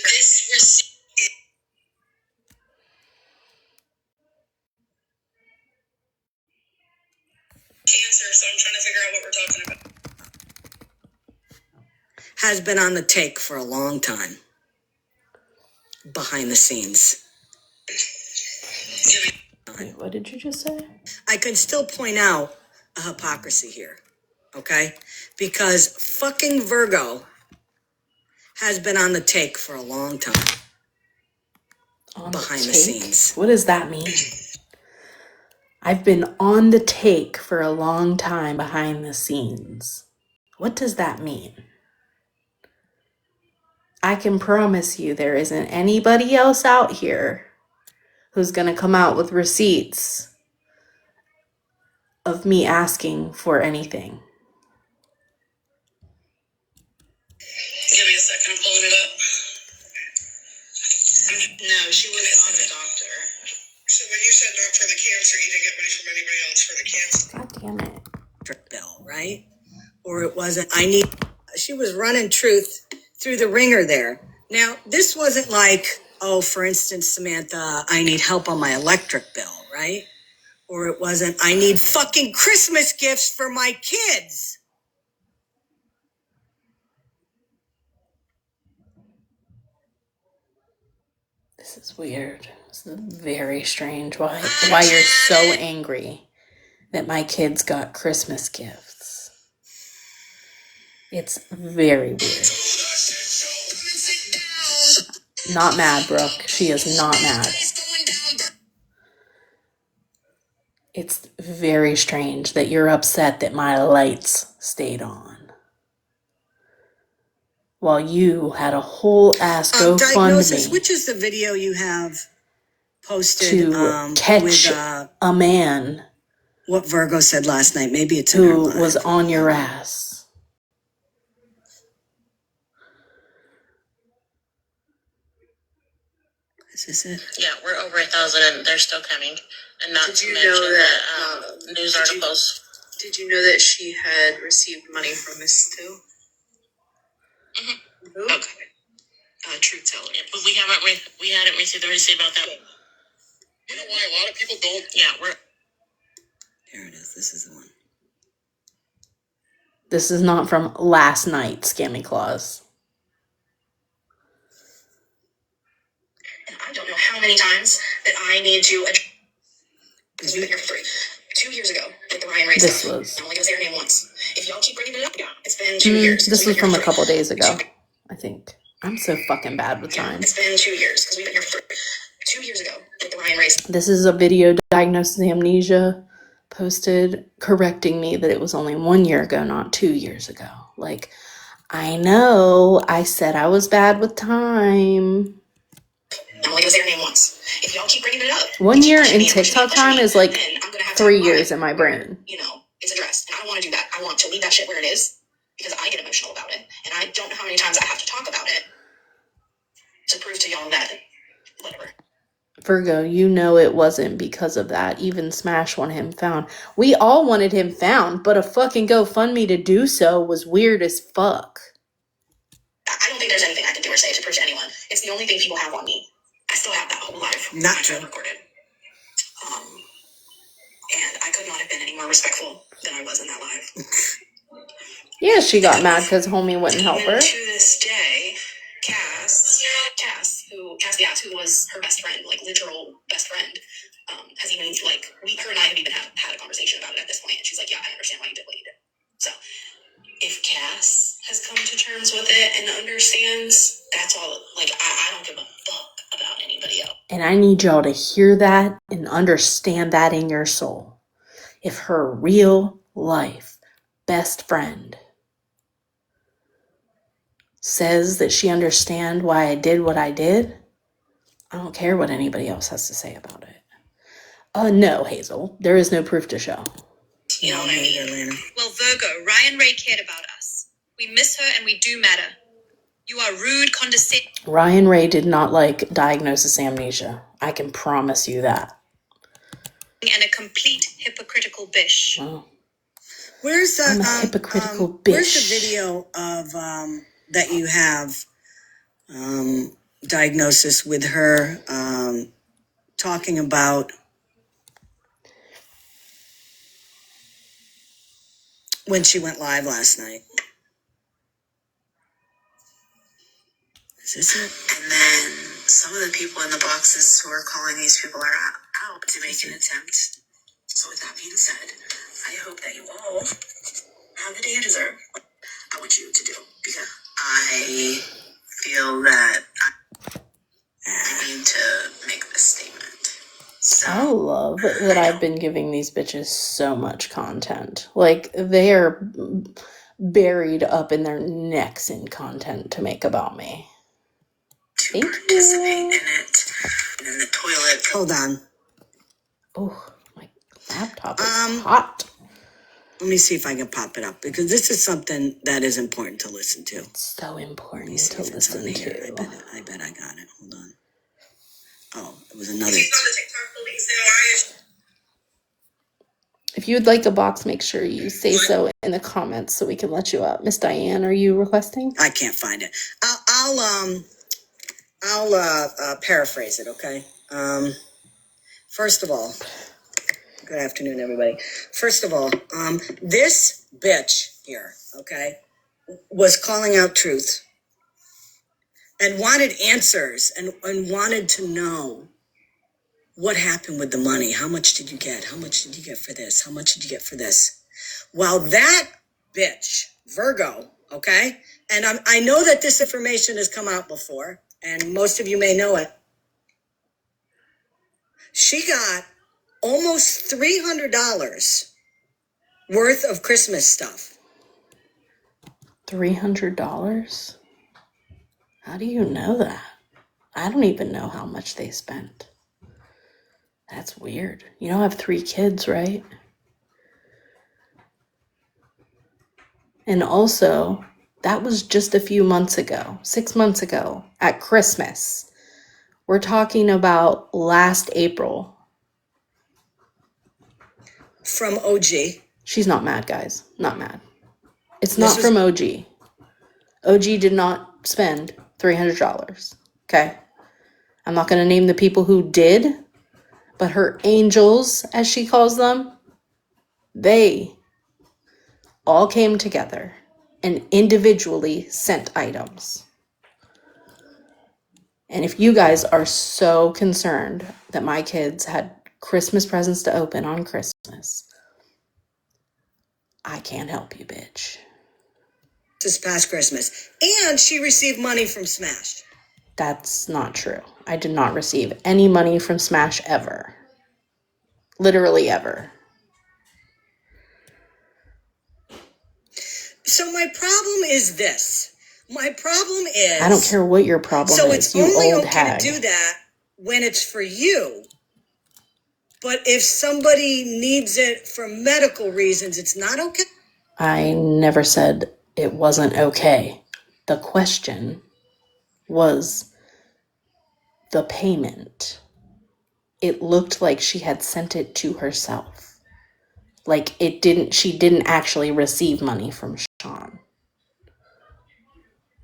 This receipt is cancer, so I'm trying to figure out what we're talking about. Has been on the take for a long time. Behind the scenes. Wait, what did you just say? I can still point out a hypocrisy here, okay? Because fucking Virgo has been on the take for a long time. On Behind the take? scenes. What does that mean? I've been on the take for a long time behind the scenes. What does that mean? I can promise you there isn't anybody else out here who's going to come out with receipts of me asking for anything. Give me a second, I'm pulling it up. No, she was not a doctor. So when you said not for the cancer, you didn't get money from anybody else for the cancer? God damn it. Bill, right? Or it wasn't, she was running Truth through the ringer there. Now, this wasn't like, oh, for instance, Samantha, I need help on my electric bill, right? Or it wasn't, I need fucking Christmas gifts for my kids. This is weird. This is very strange. Why you're so angry that my kids got Christmas gifts. It's very weird. Not mad, Brooke. She is not mad. It's very strange that you're upset that my lights stayed on, while you had a whole ass Diagnosis, GoFundMe which is the video you have posted to catch with a man what Virgo said last night. Maybe it's in who her live. was on your ass. Is this it? Yeah, we're over 1,000 and they're still coming. And not to mention that news articles. Did you know that she had received money from this too? Mm-hmm. Okay. Truth teller. Yeah, but we hadn't received the receipt about that. You know why a lot of people don't? Yeah, There it is. This is the one. This is not from last night, Scammy Claus. And I don't know how many times that I need to. Because we've been here for 2 years ago with the Ryan Ray This stuff. was. I'm only going to say her name once. If y'all keep bringing it up, yeah, it's been 2 years. This was from a couple days ago, I think. I'm so fucking bad with time. It's been 2 years because we've been here for 2 years ago with the Ryan Ray stuff. This is a video Diagnosis Amnesia posted correcting me that it was only 1 year ago, not 2 years ago. Like, I know. I said I was bad with time. I'm only gonna say her name once. If y'all keep bringing it up, 1 year pushing in me and pushing me TikTok and pushing time me, is like then I'm gonna have 3 time years in my where, brain. you know, it's addressed. And I don't want to do that. I want to leave that shit where it is because I get emotional about it. And I don't know how many times I have to talk about it to prove to y'all that whatever. Virgo, you know it wasn't because of that. Even Smash wanted him found. We all wanted him found, but a fucking GoFundMe to do so was weird as fuck. I don't think there's anything I can do or say to prove to anyone. It's the only thing people have on me. I still have that whole life. Not true. Recorded. And I could not have been any more respectful than I was in that live. Yeah, she got mad because homie wouldn't help her. To this day, Cass, who was her best friend, like literal best friend, has even like her and I have even had a conversation about it at this point. And she's like, "Yeah, I understand why you did what you did." So if Cass has come to terms with it and understands, that's all. Like I don't give a fuck about anybody else. And I need y'all to hear that and understand that in your soul. If her real life best friend says that she understands why I did what I did, I don't care what anybody else has to say about it. No, Hazel, there is no proof to show. You know what I mean? Well, Virgo, Ryan Ray cared about us. We miss her and we do matter. You are rude, condescending. Ryan Ray did not like diagnosis amnesia. I can promise you that. And a complete hypocritical bish. Well, Where's the I'm a hypocritical bitch. Where's the video of that you have diagnosis with her talking about when she went live last night? Is this it? And then some of the people in the boxes who are calling these people are out to make an attempt. So with that being said, I hope that you all have the day you deserve. I want you to do because I feel that I need to make this statement. So I love that I've been giving these bitches so much content. Like, they are buried up in their necks in content to make about me. to Thank participate you. in it. And in the toilet. Hold on. Oh, my laptop is hot. Let me see if I can pop it up because this is something that is important to listen to. It's so important See to if it's on listen here. to. I bet I got it. Hold on. Oh, it was another. If you would like a box, make sure you say so in the comments so we can let you up. Miss Diane, are you requesting? I can't find it. I'll paraphrase it. Okay. First of all, good afternoon, everybody. First of all, this bitch here, okay, was calling out truth and wanted answers and wanted to know what happened with the money. How much did you get? How much did you get for this? How much did you get for this? Well, that bitch, Virgo, okay, and I know that this information has come out before, and most of you may know it. She got almost $300 worth of Christmas stuff. $300? How do you know that? I don't even know how much they spent. That's weird. You know I have 3 kids, right? And also, that was just a few months ago, 6 months ago, at Christmas. We're talking about last April. From OG. She's not mad, guys. Not mad. It's not from OG. OG did not spend $300. Okay? I'm not going to name the people who did, but her angels, as she calls them, they all came together and individually sent items. And if you guys are so concerned that my kids had Christmas presents to open on Christmas, I can't help you, bitch. This past Christmas. And she received money from Smash. That's not true. I did not receive any money from Smash ever. Literally ever. So my problem is this. My problem is... I don't care what your problem so is, it's you only old okay hag. to do that when it's for you. But if somebody needs it for medical reasons, it's not okay? I never said it wasn't okay. The question was the payment. It looked like she had sent it to herself. Like she didn't actually receive money from Sean.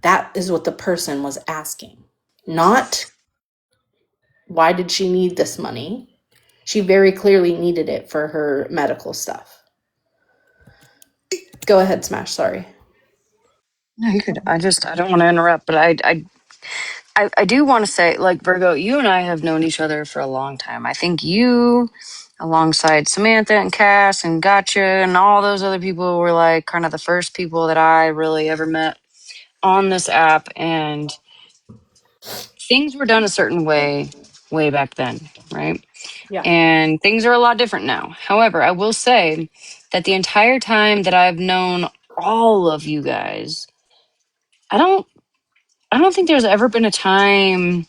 That is what the person was asking. Not why did she need this money? She very clearly needed it for her medical stuff. Go ahead, Smash, sorry. No, you could. I don't want to interrupt, but I do want to say, like, Virgo, you and I have known each other for a long time. I think you, alongside Samantha and Cass and Gotcha and all those other people, were like kind of the first people that I really ever met on this app. And things were done a certain way back then, right? Yeah. And things are a lot different now. However, I will say that the entire time that I've known all of you guys, I don't think there's ever been a time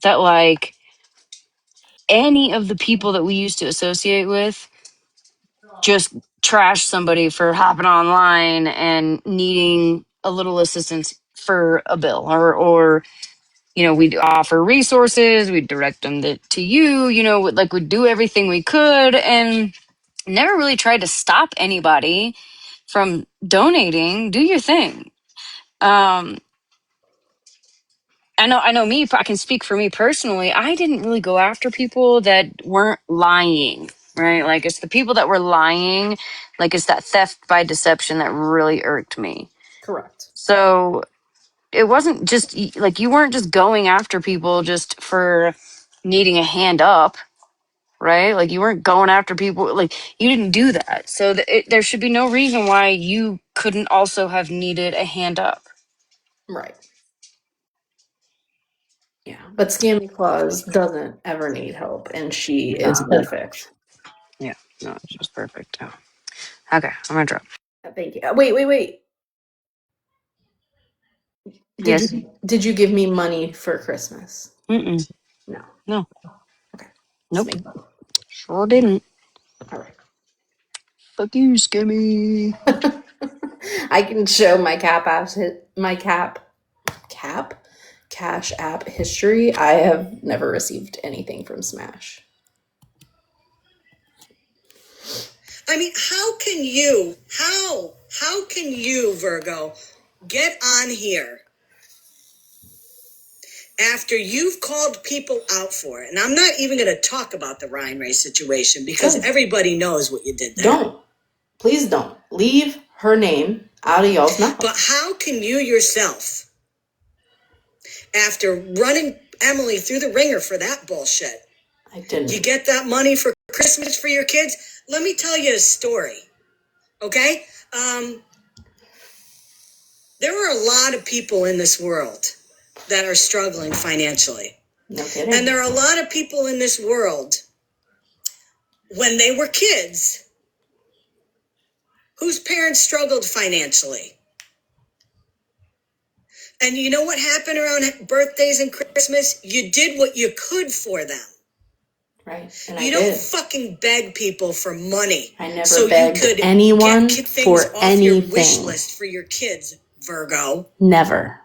that like any of the people that we used to associate with just trash somebody for hopping online and needing a little assistance for a bill, or we'd offer resources, we'd direct them to you, like we'd do everything we could and never really tried to stop anybody from donating. Do your thing. I know me, I can speak for me personally. I didn't really go after people that weren't lying, right? Like it's the people that were lying, like it's that theft by deception that really irked me. Correct. So it wasn't just like you weren't just going after people just for needing a hand up, right? Like you weren't going after people, like you didn't do that. So there should be no reason why you couldn't also have needed a hand up. Right. Yeah. But Scammy Claus doesn't ever need help, and she is perfect. Yeah, no, she's perfect. Oh. Okay, I'm gonna drop. Thank you. Wait. Yes. Did you give me money for Christmas? Mm-mm. No. No. Okay. Just Nope. make Sure didn't. all right. Fuck you, Skimmy. I can show my Cash App history. I have never received anything from Smash. I mean, how can you, Virgo, get on here after you've called people out for it? And I'm not even going to talk about the Ryan Ray situation because everybody knows what you did there. Don't. Please don't. Leave her name out of y'all's mouth. But how can you yourself, after running Emily through the ringer for that bullshit, I didn't. you get that money for Christmas for your kids? Let me tell you a story, okay? There are a lot of people in this world that are struggling financially. No kidding. And there are a lot of people in this world, when they were kids, whose parents struggled financially. And you know what happened around birthdays and Christmas? You did what you could for them. Right. And you don't fucking beg people for money. I never so begged you could anyone get things for off anything. your wish list for your kids, Virgo. Never.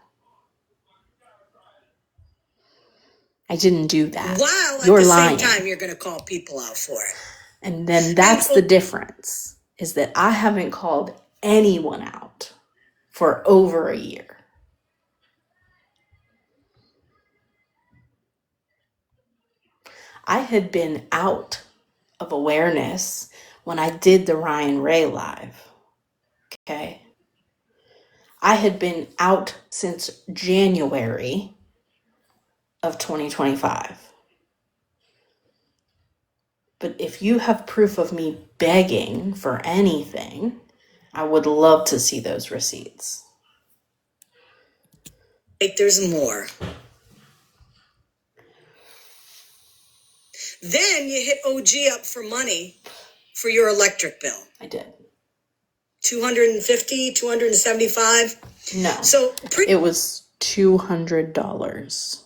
I didn't do that. While at You're the lying. same time, you're going to call people out for it. And then that's the difference, is that I haven't called anyone out for over a year. I had been out of awareness when I did the Ryan Ray live. Okay. I had been out since January of 2025. But if you have proof of me begging for anything, I would love to see those receipts. Wait, there's more. Then you hit OG up for money for your electric bill. I did. 250, 275? No. So it was $200.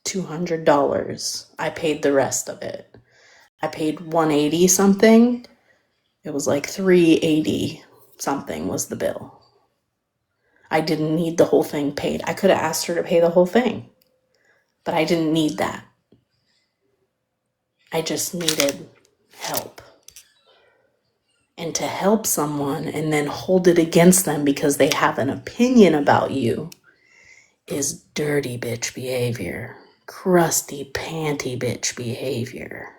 $200. I paid the rest of it. I paid 180 something. It was like 380 something was the bill. I didn't need the whole thing paid. I could have asked her to pay the whole thing, but I didn't need that. I just needed help. And to help someone and then hold it against them because they have an opinion about you is dirty bitch behavior. Crusty, panty bitch behavior.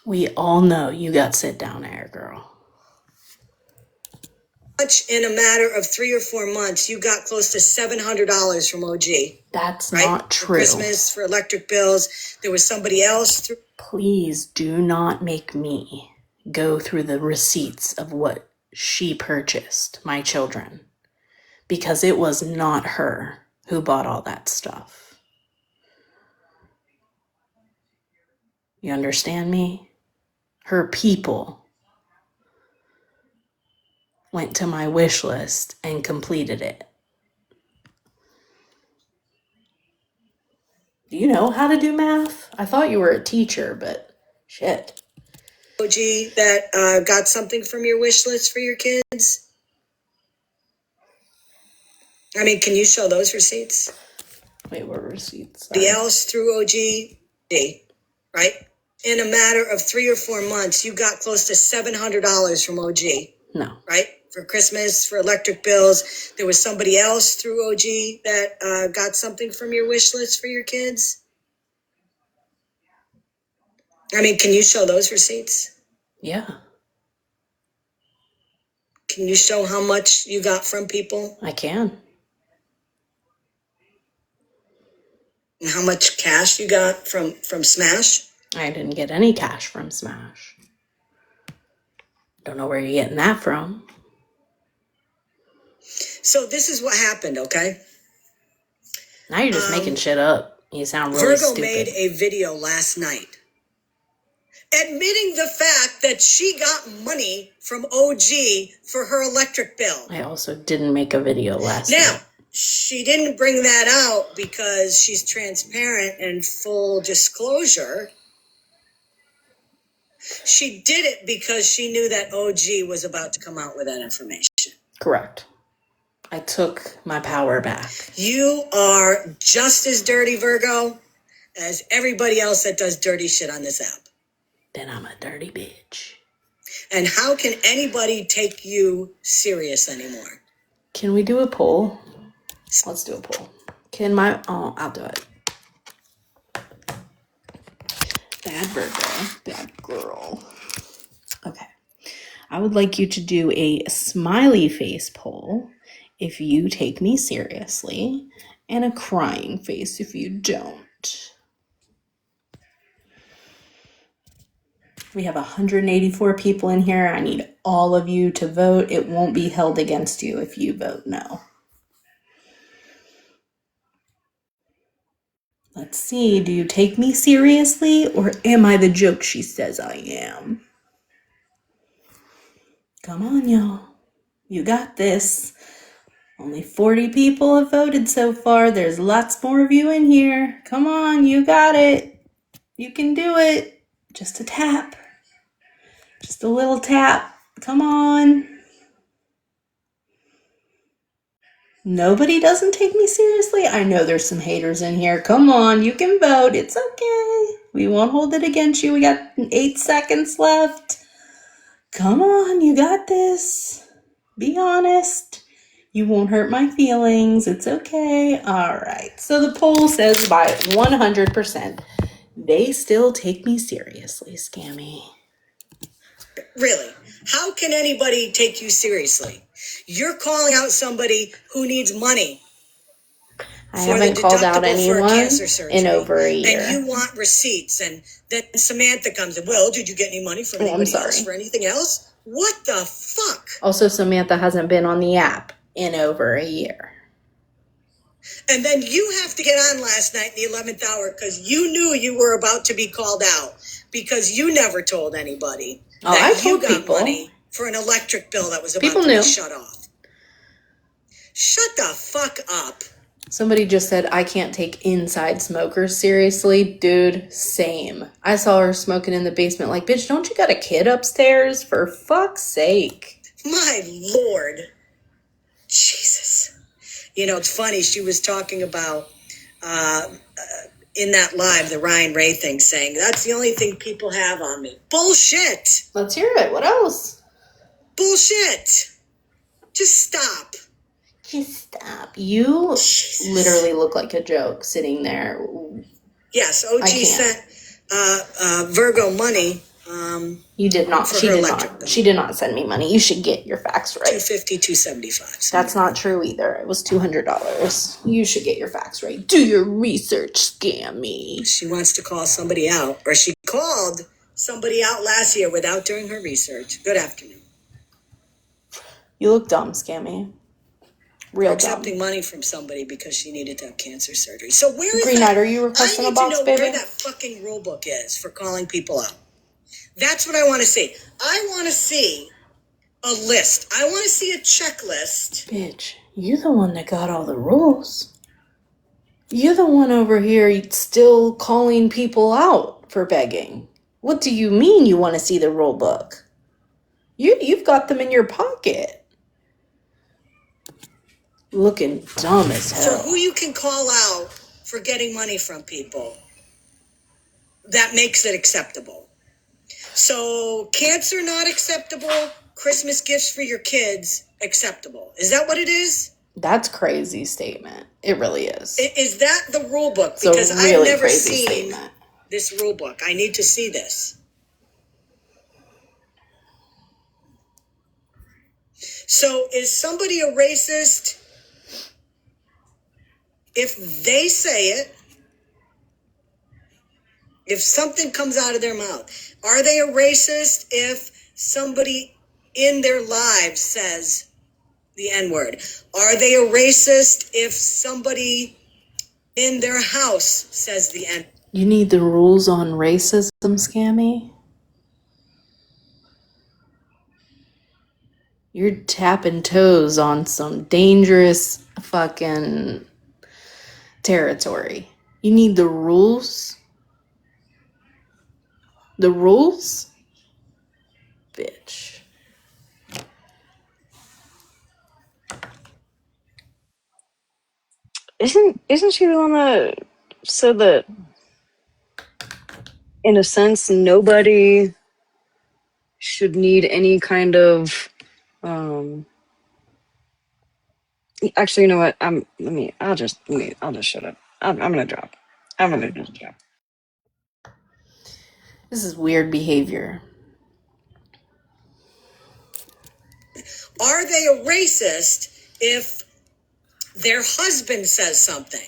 We all know you got sit down air, girl. much in a matter of 3 or 4 months, you got close to $700 from OG. That's right? not true. For Christmas, for electric bills. There was somebody else. Please do not make me go through the receipts of what she purchased, my children, because it was not her who bought all that stuff. You understand me? Her people went to my wish list and completed it. Do you know how to do math? I thought you were a teacher, but shit. OG that got something from your wish list for your kids? I mean, can you show those receipts? Wait, what receipts? The else through OG, right? In a matter of 3 or 4 months, you got close to $700 from OG. No. Right? For Christmas, for electric bills. There was somebody else through OG that got something from your wish list for your kids? I mean, can you show those receipts? Yeah. Can you show how much you got from people? I can. And how much cash you got from Smash? I didn't get any cash from Smash. Don't know where you're getting that from. So this is what happened, okay? Now you're just making shit up. You sound really Virgo stupid. made a video last night admitting the fact that she got money from OG for her electric bill. I also didn't make a video last Now, night. she didn't bring that out because she's transparent and full disclosure. She did it because she knew that OG was about to come out with that information. Correct. I took my power back. You are just as dirty, Virgo, as everybody else that does dirty shit on this app. Then I'm a dirty bitch. And how can anybody take you serious anymore? Can we do a poll? Let's do a poll. I'll do it. Bad Virgo, bad girl. Okay. I would like you to do a smiley face poll if you take me seriously and a crying face if you don't. We have 184 people in here. I need all of you to vote. It won't be held against you if you vote no. Let's see. Do you take me seriously or am I the joke she says I am? Come on, y'all. You got this. Only 40 people have voted so far. There's lots more of you in here. Come on, you got it. You can do it. Just a tap. Just a little tap. Come on. Nobody doesn't take me seriously? I know there's some haters in here. Come on, you can vote. It's okay. We won't hold it against you. We got 8 seconds left. Come on, you got this. Be honest. You won't hurt my feelings. It's okay. All right. So the poll says by 100%, they still take me seriously, Scammy. Really? How can anybody take you seriously? You're calling out somebody who needs money. I haven't called out anyone in over a year. And you want receipts. And then Samantha comes in. Well, did you get any money from anybody else for anything else? What the fuck? Also, Samantha hasn't been on the app in over a year. And then you have to get on last night in the 11th hour because you knew you were about to be called out because you never told anybody I told you got people. money for an electric bill that was about People to knew. be shut off. Shut the fuck up. Somebody just said, I can't take inside smokers seriously. Dude, same. I saw her smoking in the basement. Like, bitch, don't you got a kid upstairs? For fuck's sake. My Lord. Jesus. You know, it's funny. She was talking about, in that live, the Ryan Ray thing, saying, that's the only thing people have on me. Bullshit. Let's hear it. What else? Bullshit. Just stop. Just stop. You literally look like a joke sitting there. Yes, OG sent Virgo money. You did not. For She her did electric not. bill. She did not send me money. You should get your facts right. $250, $275. That's not true either. It was $200. You should get your facts right. Do your research, scammy. She wants to call somebody out, or she called somebody out last year without doing her research. Good afternoon. You look dumb, scammy. Real dumb. Accepting money from somebody because she needed to have cancer surgery. So where is Green that? Knight, are you requesting a box, I need to know baby? where that fucking rule book is for calling people out. That's what I want to see. I want to see a list. I want to see a checklist. Bitch, you're the one that got all the rules. You're the one over here still calling people out for begging. What do you mean you want to see the rule book? You've got them in your pocket. Looking dumb as hell. So who you can call out for getting money from people, that makes it acceptable. So cancer not acceptable, Christmas gifts for your kids acceptable. Is that what it is? That's crazy statement. It really is. Is that the rule book? It's a Because really I've never crazy seen statement. this rule book. I need to see this. So is somebody a racist if they say it? If something comes out of their mouth, are they a racist if somebody in their lives says the N-word? Are they a racist if somebody in their house says the N-word? You need the rules on racism, scammy? You're tapping toes on some dangerous fucking territory. You need the rules? The rules? Bitch. Isn't she the one that said that in a sense nobody should need any kind of actually, you know what? I'll just shut up. I'm gonna drop. I'm gonna just drop. This is weird behavior. Are they a racist if their husband says something?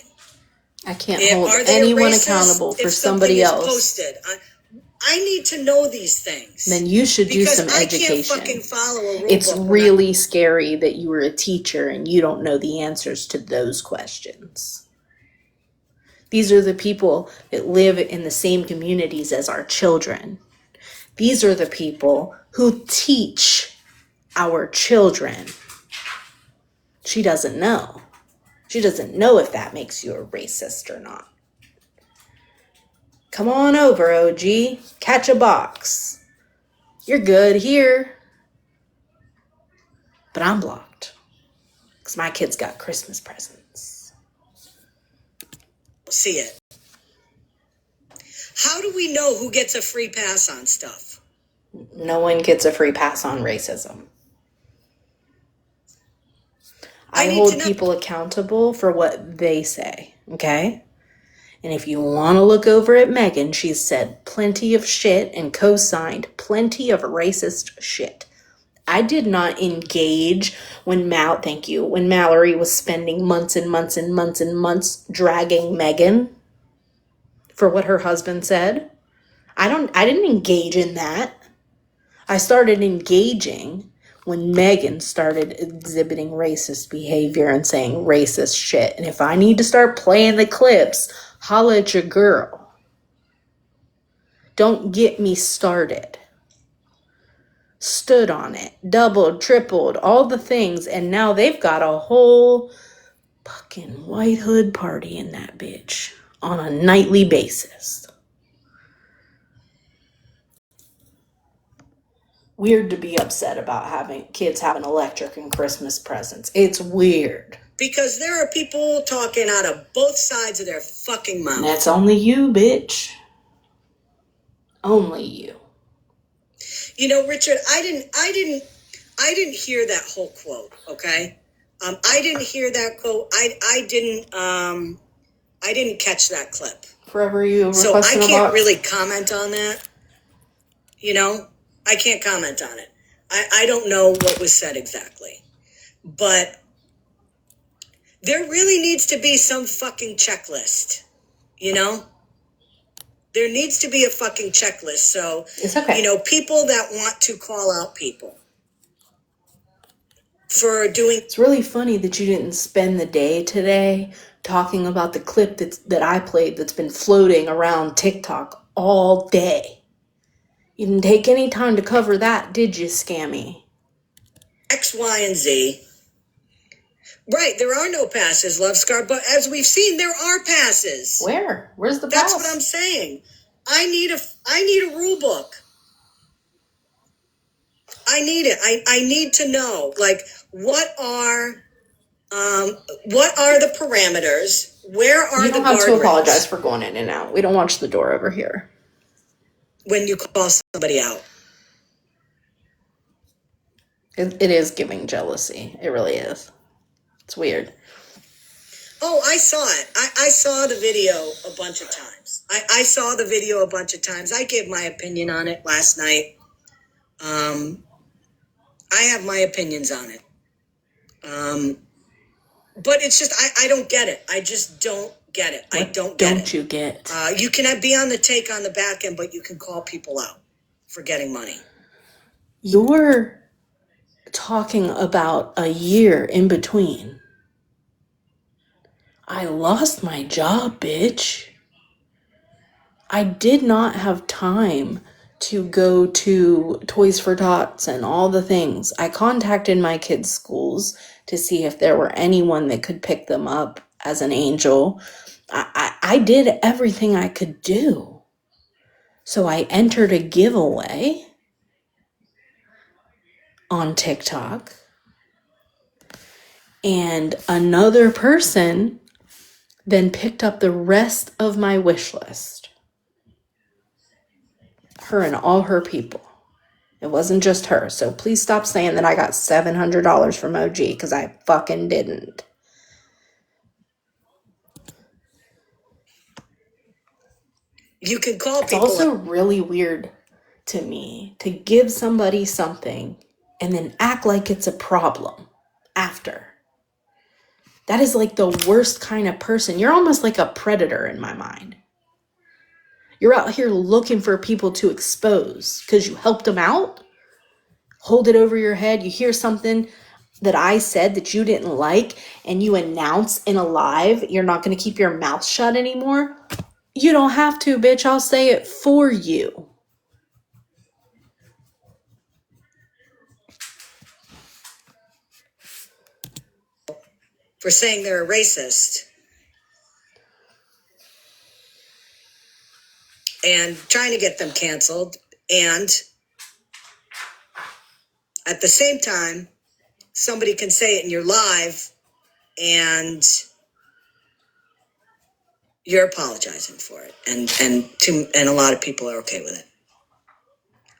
I can't hold anyone accountable for somebody else. Posted? I need to know these things. Then you should do some education. I can't fucking follow a rule It's book really scary that you were a teacher and you don't know the answers to those questions. These are the people that live in the same communities as our children. These are the people who teach our children. She doesn't know. She doesn't know if that makes you a racist or not. Come on over, OG. Catch a box. You're good here. But I'm blocked. Because my kids got Christmas presents. See it. How do we know who gets a free pass on stuff? No one gets a free pass on racism. I hold people accountable for what they say, okay? And if you want to look over at Megan, she's said plenty of shit and co-signed plenty of racist shit. I did not engage when Mallory was spending months and months and months and months dragging Megan for what her husband said. I didn't engage in that. I started engaging when Megan started exhibiting racist behavior and saying racist shit. And if I need to start playing the clips, holla at your girl. Don't get me started. stood on it, doubled, tripled, all the things, and now they've got a whole fucking white hood party in that bitch on a nightly basis. Weird to be upset about having kids having electric and Christmas presents. It's weird. Because there are people talking out of both sides of their fucking mouth. That's only you, bitch. Only you. You know, Richard, I didn't hear that whole quote, okay? I didn't hear that quote. I didn't catch that clip. Forever you So I requesting a can't box? really comment on that. You know, I can't comment on it. I don't know what was said exactly. But there really needs to be some fucking checklist, you know? There needs to be a fucking checklist. So, It's okay. you know, people that want to call out people for doing... It's really funny that you didn't spend the day today talking about the clip that I played that's been floating around TikTok all day. You didn't take any time to cover that, did you, Scammy? X, Y, and Z. Right, there are no passes, Love Scar, but as we've seen, there are passes. Where? Where's the That's pass? what I'm saying. I need a rule book. I need it. I need to know, like, what are the parameters? Where are You the don't have to apologize guardrails for going in and out. We don't watch the door over here. when you call somebody out? It is giving jealousy. It really is. It's weird. Oh, I saw it. I saw the video a bunch of times. I saw the video a bunch of times. I gave my opinion on it last night. I have my opinions on it. But it's just, I don't get it. I just don't get it. I don't get it. Don't you get? You can be on the take on the back end, but you can call people out for getting money. You're talking about a year in between. I lost my job, bitch. I did not have time to go to Toys for Tots and all the things. I contacted my kids' schools to see if there were anyone that could pick them up as an angel. I did everything I could do. So I entered a giveaway on TikTok. And another person then picked up the rest of my wish list. Her and all her people. It wasn't just her. So please stop saying that I got $700 from OG, because I fucking didn't. You can call It's people also out. really weird to me to give somebody something and then act like it's a problem after. That is like the worst kind of person. You're almost like a predator in my mind. You're out here looking for people to expose because you helped them out. Hold it over your head. You hear something that I said that you didn't like, and you announce in a live you're not going to keep your mouth shut anymore. You don't have to, bitch. I'll say it for you. For saying they're a racist and trying to get them canceled, and at the same time somebody can say it in your live and you're apologizing for it, and a lot of people are okay with it.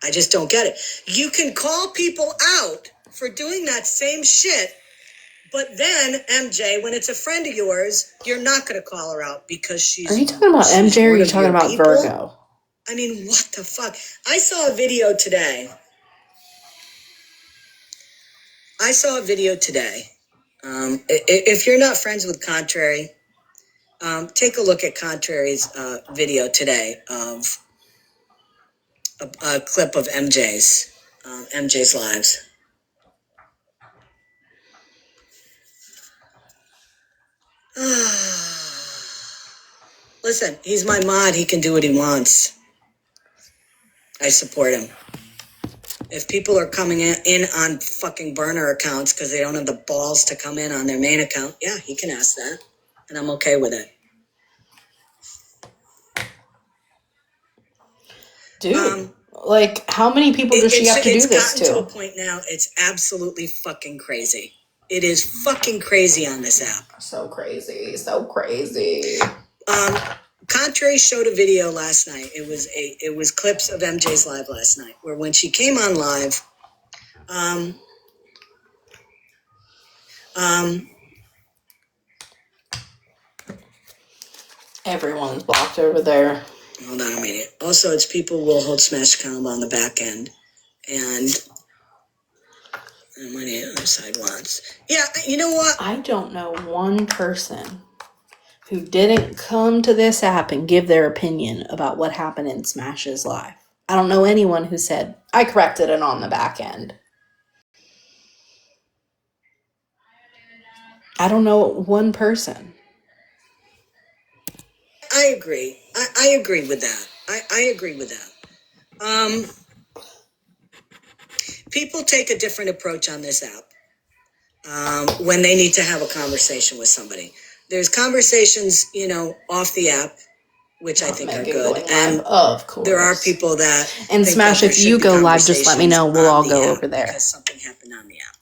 I just don't get it. You can call people out for doing that same shit, but then, MJ, when it's a friend of yours, you're not going to call her out because she's... Are you talking about MJ or are you talking about people? Virgo? I mean, what the fuck? I saw a video today. If you're not friends with Contrary, take a look at Contrary's video today of a clip of MJ's lives. Listen, he's my mod. He can do what he wants. I support him. If people are coming in on fucking burner accounts because they don't have the balls to come in on their main account, yeah, he can ask that. And I'm okay with it. Dude, like, how many people does she have to do this It's gotten to a to? point now, it's absolutely fucking crazy. It is fucking crazy on this app. So crazy, so crazy. Contrary showed a video last night. It was clips of MJ's live last night, where when she came on live, Everyone's blocked over there. hold on a minute. Also, it's people will hold Smash accountable on the back end, and what the other side wants. Yeah, you know what? I don't know one person who didn't come to this app and give their opinion about what happened in Smash's life. I don't know anyone who said, I corrected it on the back end. I don't know one person. I agree. I agree with that. I agree with that. People take a different approach on this app when they need to have a conversation with somebody. There's conversations, off the app, which I think are good. And of course, there are people that and think Smash, that if you go live, just let me know. We'll all go over there because something happened on the app.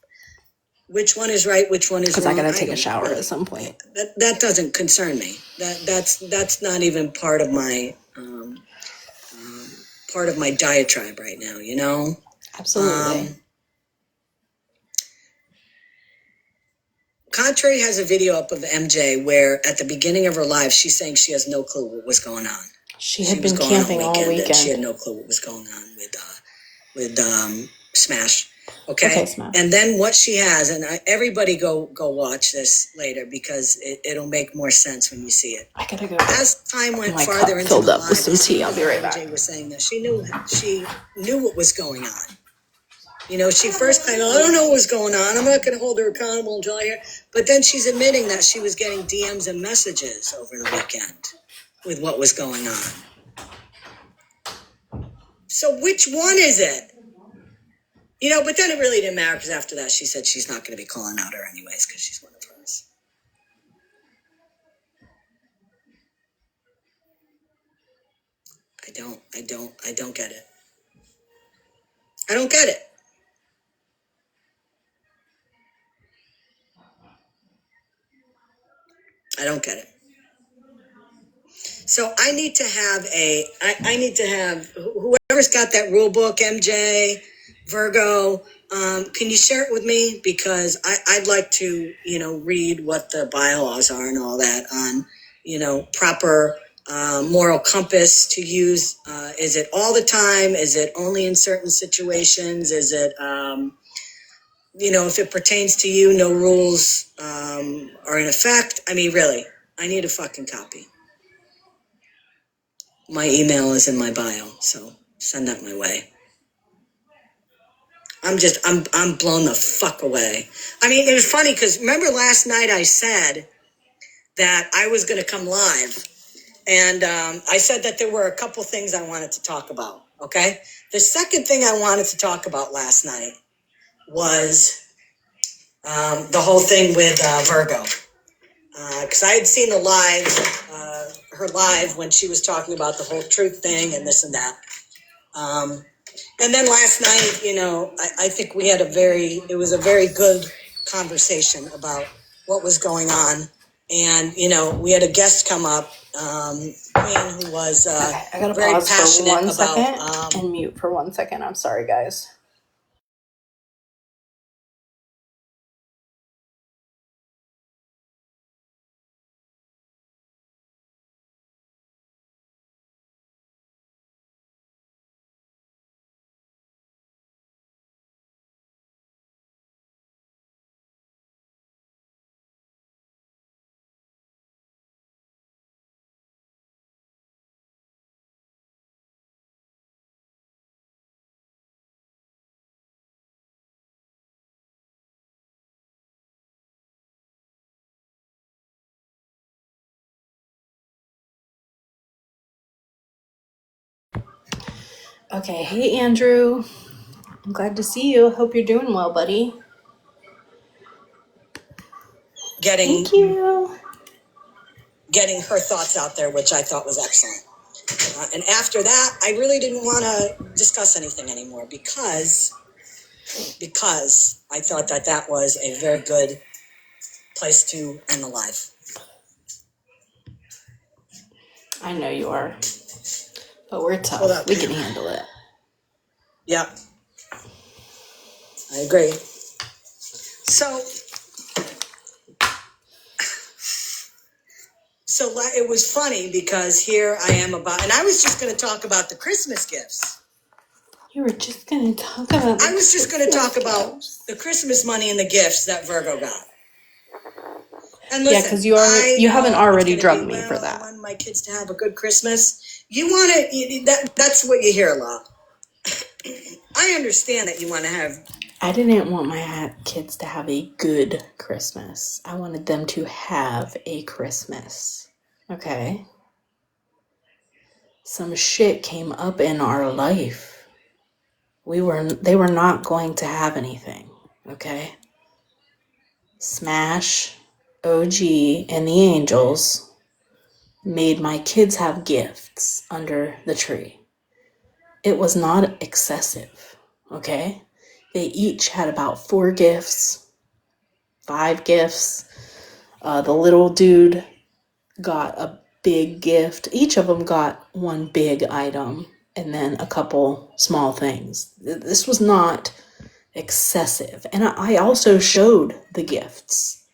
Which one is right? Which one is wrong? because I gotta take a shower at some point. That doesn't concern me. That's not even part of my diatribe right now. Absolutely. Contrary has a video up of MJ where at the beginning of her live, she's saying she has no clue what was going on. She had been camping all weekend. And she had no clue what was going on with Smash. Okay, Smash. And then what she has, and everybody go watch this later because it'll make more sense when you see it. I gotta go. As time went My farther cup into filled the up live, with some tea. I'll be right back. MJ was saying that she knew what was going on. She first kind of, I don't know what was going on. I'm not going to hold her accountable until I hear. But then she's admitting that she was getting DMs and messages over the weekend with what was going on. So which one is it? But then it really didn't matter because after that she said she's not going to be calling out her anyways because she's one of hers. I don't get it. I don't get it. I don't get it. So I need to have whoever's got that rule book, MJ, Virgo, can you share it with me? Because I'd like to, read what the bylaws are and all that on, proper moral compass to use. Is it all the time? Is it only in certain situations? Is it, if it pertains to you, no rules are in effect? I mean, really, I need a fucking copy. My email is in my bio, so send that my way. I'm blown the fuck away. I mean, it was funny because remember last night I said that I was going to come live, and I said that there were a couple things I wanted to talk about. Okay, the second thing I wanted to talk about last night was the whole thing with Virgo, because I had seen the her live when she was talking about the whole truth thing and this and that. And then last night, I think we had it was a very good conversation about what was going on. And, we had a guest come up, Queen, who was I gotta very pause passionate for one about, second and mute for 1 second. I'm sorry, guys. Okay, hey Andrew. I'm glad to see you. Hope you're doing well, buddy. Thank you. Getting her thoughts out there, which I thought was excellent. And after that, I really didn't want to discuss anything anymore because I thought that was a very good place to end the live. I know you are. But we're tough. We can handle it. Yep. I agree. So it was funny because here I am and I was just going to talk about the Christmas gifts. You were just going to talk about I was just going to talk about the Christmas money and the gifts that Virgo got. And listen, yeah, because you haven't already drugged me for that. I want my kids to have a good Christmas. You want to, that's what you hear a lot. I understand that you want to have. I didn't want my kids to have a good Christmas. I wanted them to have a Christmas. Okay? Some shit came up in our life. They were not going to have anything. Okay? Smash, OG, and the Angels made my kids have gifts under the tree. It was not excessive. Okay? They each had about 4 gifts, 5 gifts. The little dude got a big gift. Each of them got one big item and then a couple small things. This was not excessive. And I also showed the gifts.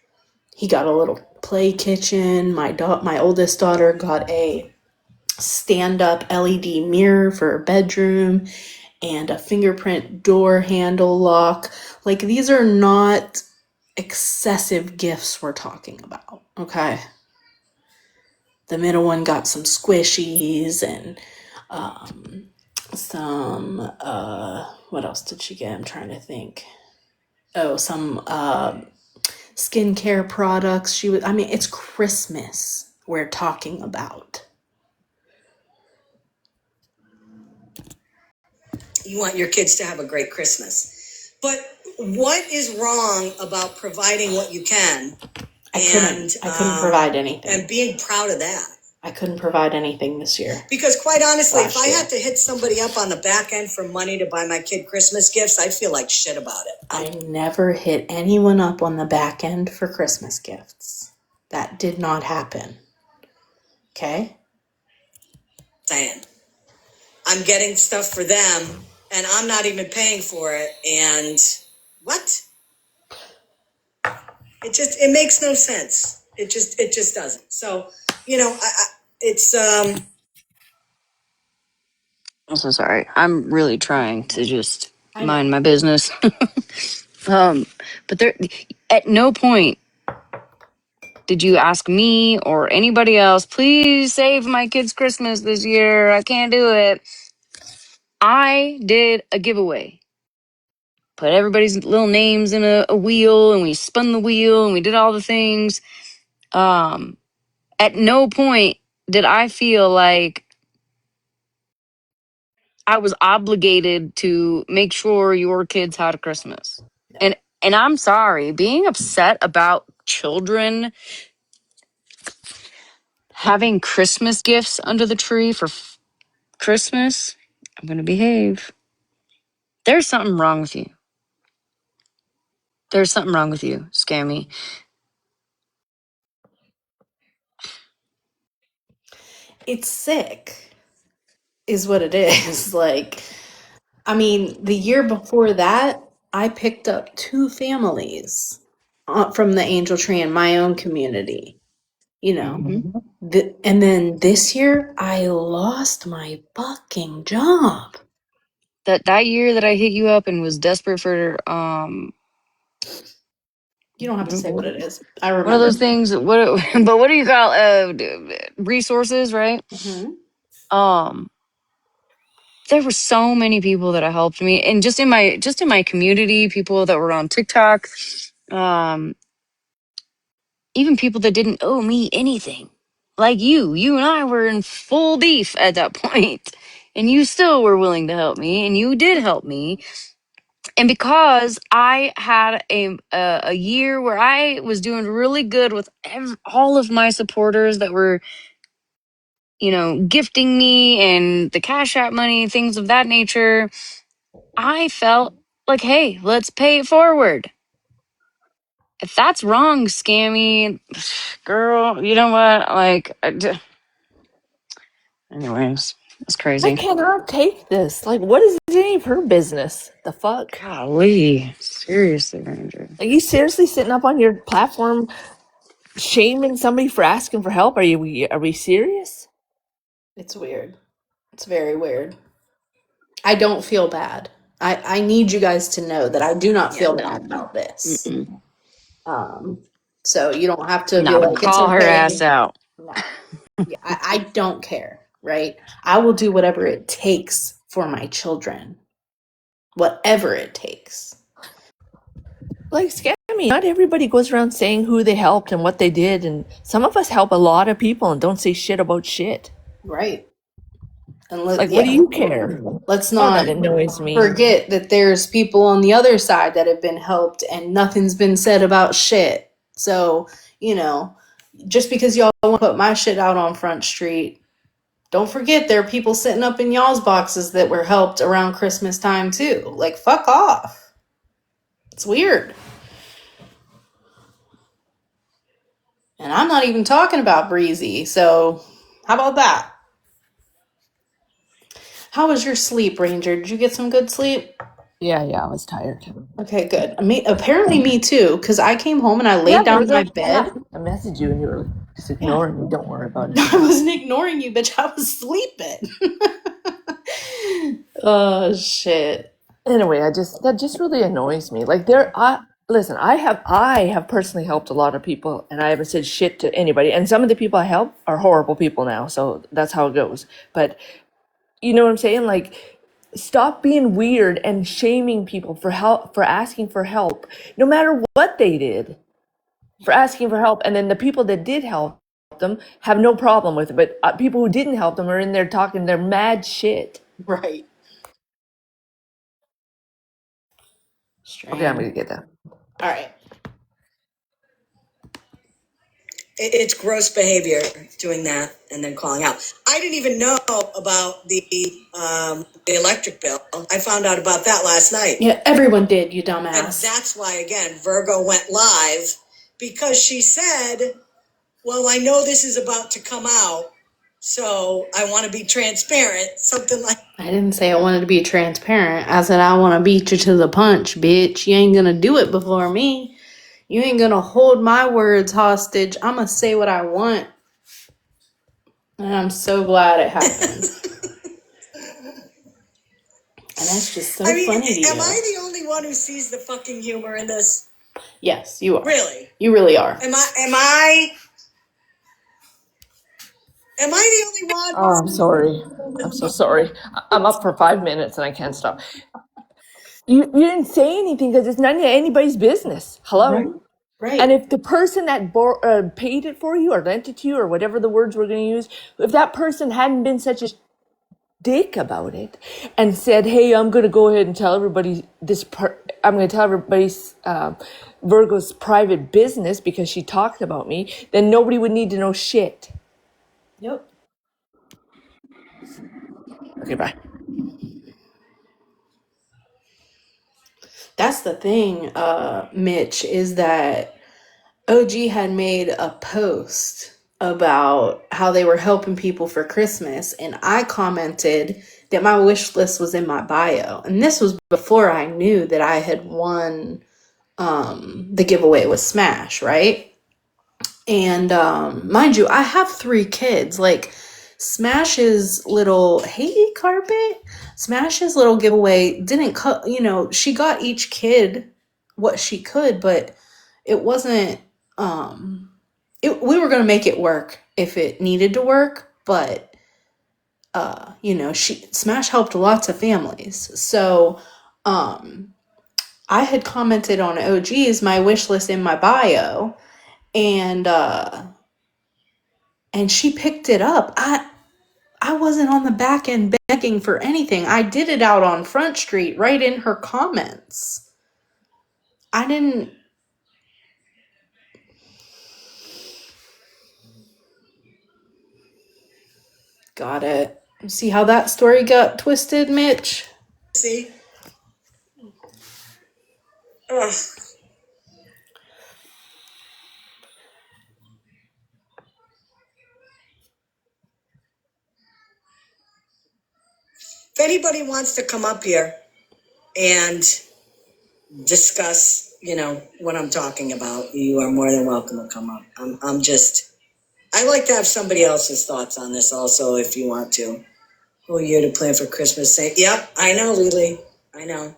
He got a little play kitchen. My oldest daughter got a stand-up LED mirror for her bedroom and a fingerprint door handle lock. Like, these are not excessive gifts we're talking about, okay? The middle one got some squishies and some, what else did she get? I'm trying to think. Oh, some skincare products. It's Christmas we're talking about. You want your kids to have a great Christmas. But what is wrong about providing what you can? I couldn't provide anything. And being proud of that. I couldn't provide anything this year. Because quite honestly, if I had to hit somebody up on the back end for money to buy my kid Christmas gifts, I'd feel like shit about it. I never hit anyone up on the back end for Christmas gifts. That did not happen. Okay? Saying. I'm getting stuff for them, and I'm not even paying for it, and what? It makes no sense. It just doesn't. So, it's I'm so sorry. I'm really trying to just mind my business. But there, at no point did you ask me or anybody else, please save my kids' Christmas this year. I can't do it. I did a giveaway. Put everybody's little names in a wheel, and we spun the wheel, and we did all the things. At no point did I feel like I was obligated to make sure your kids had a Christmas. And I'm sorry, being upset about children having Christmas gifts under the tree for Christmas, I'm going to behave. There's something wrong with you. There's something wrong with you, Scammy. It's sick, is what it is. Like, the year before that, I picked up 2 families from the Angel Tree in my own community. And then this year, I lost my fucking job. That year that I hit you up and was desperate for You don't have to say what it is. I remember. one of those things. But what do you call resources, right? Mm-hmm. There were so many people that helped me, and just in my community, people that were on TikTok, even people that didn't owe me anything. Like you and I were in full beef at that point, and you still were willing to help me, and you did help me. And because I had a year where I was doing really good with all of my supporters that were, gifting me and the Cash App money, things of that nature, I felt like, hey, let's pay it forward. If that's wrong, scammy, girl, you know what? Anyways, it's I crazy. cannot take this. Like, what is any of her business? The fuck? Golly, seriously, Ranger. Are you seriously sitting up on your platform shaming somebody for asking for help? Are we serious? It's weird. It's very weird. I don't feel bad. I need you guys to know that I do not Yeah, feel no. bad about this. Mm-mm. So you don't have to be Nah, but like, it's call her ass okay. out. No. Yeah, I don't care, right? I will do whatever it takes for my children. Whatever it takes. Like, scammy. Not everybody goes around saying who they helped and what they did, and some of us help a lot of people and don't say shit about shit. Right. And Like, what do you care? let's Oh, not that annoys me. forget that there's people on the other side that have been helped and nothing's been said about shit. So, just because y'all want to put my shit out on Front Street, don't forget there are people sitting up in y'all's boxes that were helped around Christmas time too. Like, fuck off. It's weird. And I'm not even talking about Breezy. So, how about that? How was your sleep, Ranger? Did you get some good sleep? Yeah, I was tired. Okay, good. Apparently me too, because I came home and I laid down in my bed. I messaged you and you were just ignoring me. Don't worry about it. I wasn't ignoring you, bitch. I was sleeping. Oh, shit. Anyway, that just really annoys me. Like, listen, I have personally helped a lot of people, and I haven't said shit to anybody. And some of the people I help are horrible people now, so that's how it goes. But you know what I'm saying? Like, stop being weird and shaming people for asking for help, no matter what they did, for asking for help. And then the people that did help them have no problem with it, but people who didn't help them are in there talking their mad shit. Right. Okay, I'm Strange. gonna get that. All right. It's gross behavior doing that and then calling out. I didn't even know about the electric bill. I found out about that last night. Yeah, everyone did, you And dumbass. that's why, again, Virgo went live because she said, well, I know this is about to come out, so I want to be transparent. Something like I didn't say I wanted to be transparent. I said I want to beat you to the punch, bitch. You ain't gonna do it before me. You ain't gonna hold my words hostage. I'm gonna say what I want. And I'm so glad it happened. And that's just so funny to you. Am I the only one who sees the fucking humor in this? Yes, you are. Really? You really are. Am I the only one? Oh, I'm sorry. I'm so sorry. I'm up for 5 minutes and I can't stop. You didn't say anything because it's none of anybody's business. Hello? Right. And if the person that paid it for you or lent it to you or whatever the words we're going to use, if that person hadn't been such a dick about it and said, hey, I'm going to go ahead and tell everybody I'm going to tell everybody's Virgo's private business because she talked about me, then nobody would need to know shit. Yep. Okay, bye. That's the thing, Mitch, is that OG had made a post about how they were helping people for Christmas, and I commented that my wish list was in my bio. And this was before I knew that I had won the giveaway with Smash, right? And mind you, I have 3 kids. Like, Smash's little Smash's little giveaway didn't cut. She got each kid what she could, but it wasn't. We were gonna make it work if it needed to work, but Smash helped lots of families. So, I had commented on OG's my wish list in my bio, and she picked it up. I I wasn't on the back end begging for anything. I did it out on Front Street, right in her comments. I didn't. Got it. See how that story got twisted, Mitch? See? Ugh. If anybody wants to come up here and discuss, what I'm talking about, you are more than welcome to come up. I like to have somebody else's thoughts on this also, if you want to. Whole year to plan for Christmas. Say, yep, I know, Lily. I know.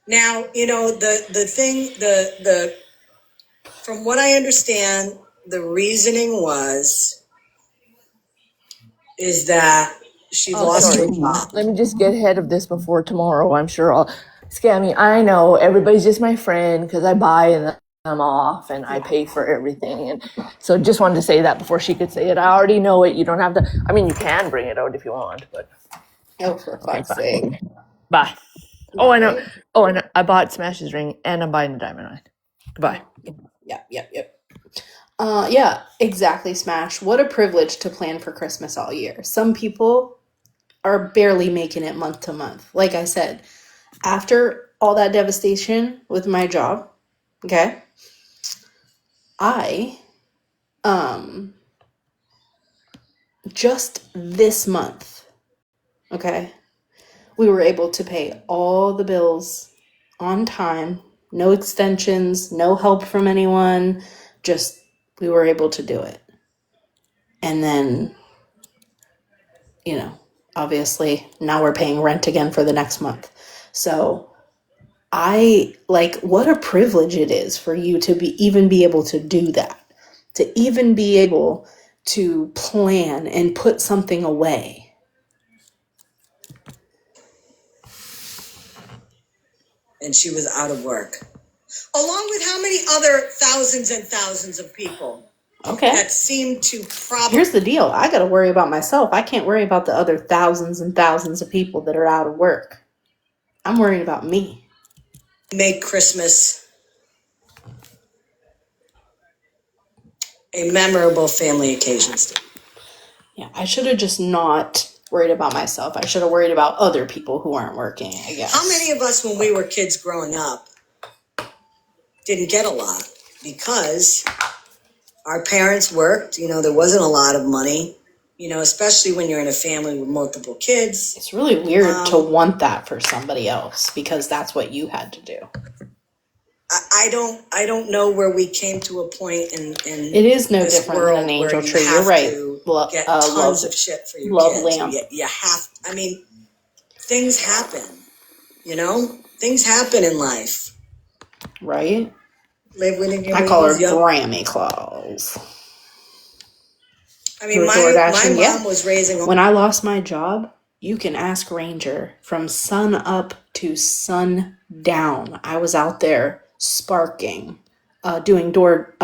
Now, the thing, from what I understand, the reasoning is that she lost her job. Let me just get ahead of this before tomorrow. I'm sure I'll scam me. I know everybody's just my friend because I buy and I'm off and I pay for everything. And so just wanted to say that before she could say it. I already know it. You don't have to. I mean, you can bring it out if you want, but Oh, for okay, fuck's bye. sake. Bye. Oh, I know. Oh, and I bought Smash's ring and I'm buying a diamond ring. Goodbye. Yep. Yeah, exactly, Smash. What a privilege to plan for Christmas all year. Some people are barely making it month to month. Like I said, after all that devastation with my job, okay, I, just this month, okay, we were able to pay all the bills on time, no extensions, no help from anyone, just we were able to do it. And then, obviously now we're paying rent again for the next month. So what a privilege it is for you to even be able to do that, to even be able to plan and put something away. And she was out of work. Along with how many other thousands and thousands of people Okay. that seem to probably Here's the deal. I got to worry about myself. I can't worry about the other thousands and thousands of people that are out of work. I'm worried about me. make Christmas a memorable family occasion. Yeah, I should have just not worried about myself. I should have worried about other people who aren't working, I guess. How many of us, when we were kids growing up, didn't get a lot because our parents worked? There wasn't a lot of money, especially when you're in a family with multiple kids. It's really weird to want that for somebody else because that's what you had to do. I don't know where we came to a point in it is no this different world than an angel where you tree. have You're right. to get tons of shit for your love kids. lamp. You have. I mean, things happen. Things happen in life. Right? Live winning your I call her babies, Grammy Claus. I mean, my mom was raising. When I lost my job, you can ask Ranger. From sun up to sun down, I was out there sparking, doing door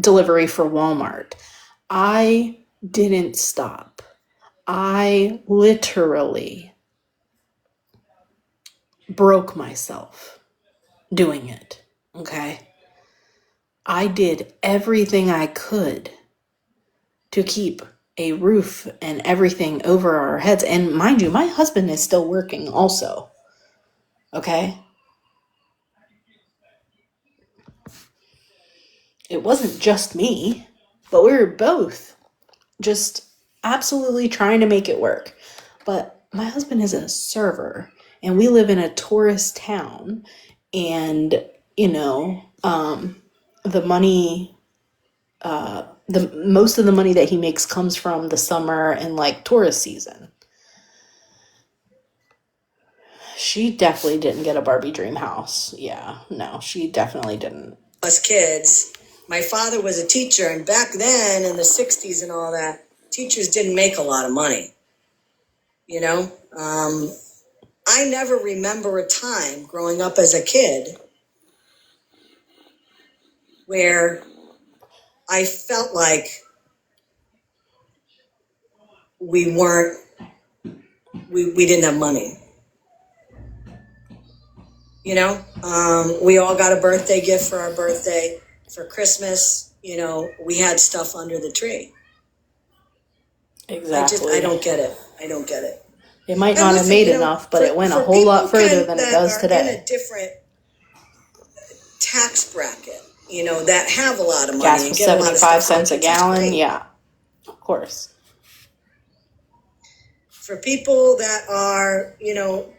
delivery for Walmart. I didn't stop. I literally broke myself doing it. Okay? I did everything I could to keep a roof and everything over our heads. And mind you, my husband is still working also. Okay? It wasn't just me, but we were both just absolutely trying to make it work. But my husband is a server and we live in a tourist town, and the money, the most of the money that he makes comes from the summer and like tourist season. She definitely didn't get a Barbie dream house. Yeah, no, she definitely didn't. Us kids, my father was a teacher, and back then in the 60s and all that, teachers didn't make a lot of money. I never remember a time growing up as a kid where I felt like we weren't we didn't have money. You know, we all got a birthday gift for our birthday. For Christmas, you know, we had stuff under the tree. Exactly. I don't get it. I don't get it. It might not have made enough, but it went a whole lot further than it does today. In a different tax bracket, you know, that have a lot of money. Gas and was get a lot of 75 stuff cents a on kids is gallon. great. Yeah, of course. For people that are, you know,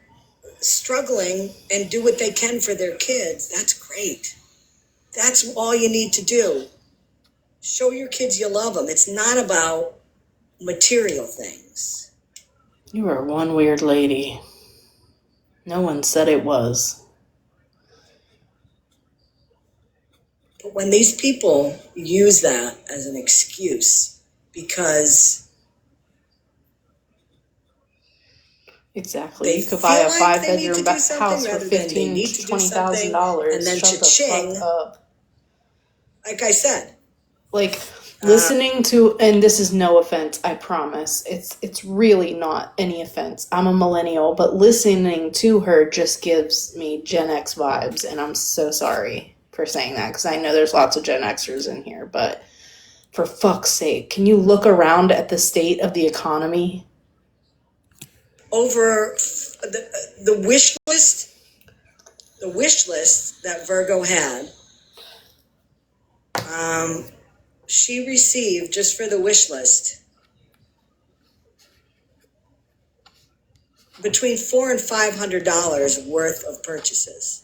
struggling and do what they can for their kids, that's great. That's all you need to do. Show your kids you love them. It's not about material things. You are one weird lady. No one said it was. But when these people use that as an excuse because exactly, you could buy a 5-bedroom house for $15,000 to $20,000. And then Shut the cha-ching, fuck up. like I said. Like, listening to, and this is no offense, I promise. It's really not any offense. I'm a millennial, but listening to her just gives me Gen X vibes, and I'm so sorry for saying that, because I know there's lots of Gen Xers in here, but for fuck's sake, can you look around at the state of the economy? Over the wish list that Virgo had, she received, just for the wish list, between $400 and $500 worth of purchases.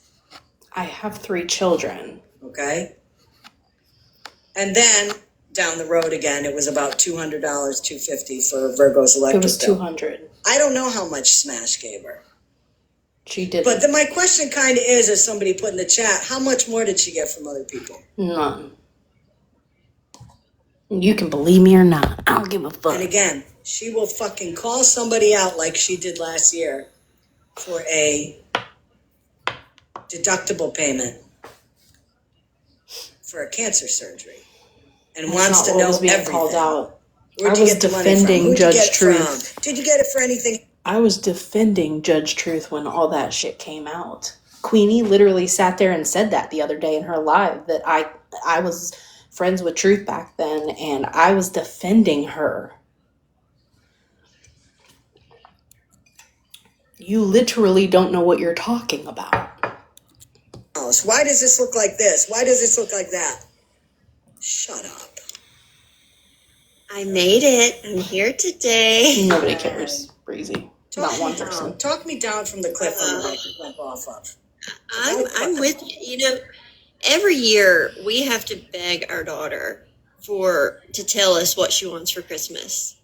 I have 3 children. Okay? And then down the road again, it was about $200, $250 for Virgo's electric It was bill. $200. I don't know how much Smash gave her. She did. But my question kind of is, as somebody put in the chat, how much more did she get from other people? None. You can believe me or not. I don't give a fuck. And again, she will fucking call somebody out like she did last year for a deductible payment for a cancer surgery and wants to know everything. Called out. Where'd you get the money from? Defending Judge Truth. Did you get it for anything? I was defending Judge Truth when all that shit came out. Queenie literally sat there and said that the other day in her live, that I was friends with Truth back then, and I was defending her. You literally don't know what you're talking about. Why does this look like this? Why does this look like that? Shut up. I made it. I'm here today. Nobody cares, Breezy. Not one person. Talk me down from the cliff I went off of. I'm with you. You know, every year we have to beg our daughter to tell us what she wants for Christmas.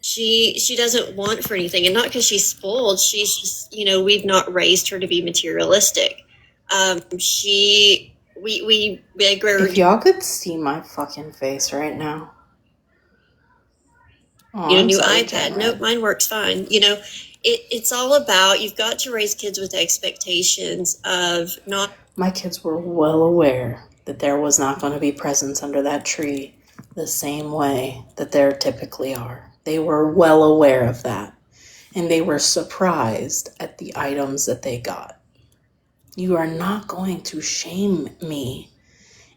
She doesn't want for anything, and not because she's spoiled. She's just, you know, we've not raised her to be materialistic. We beg her. If y'all could see my fucking face right now. Oh, you know, new iPad. Nope, mine works fine. You know, it's all about, you've got to raise kids with expectations of not. My kids were well aware that there was not going to be presents under that tree the same way that there typically are. They were well aware of that. And they were surprised at the items that they got. You are not going to shame me.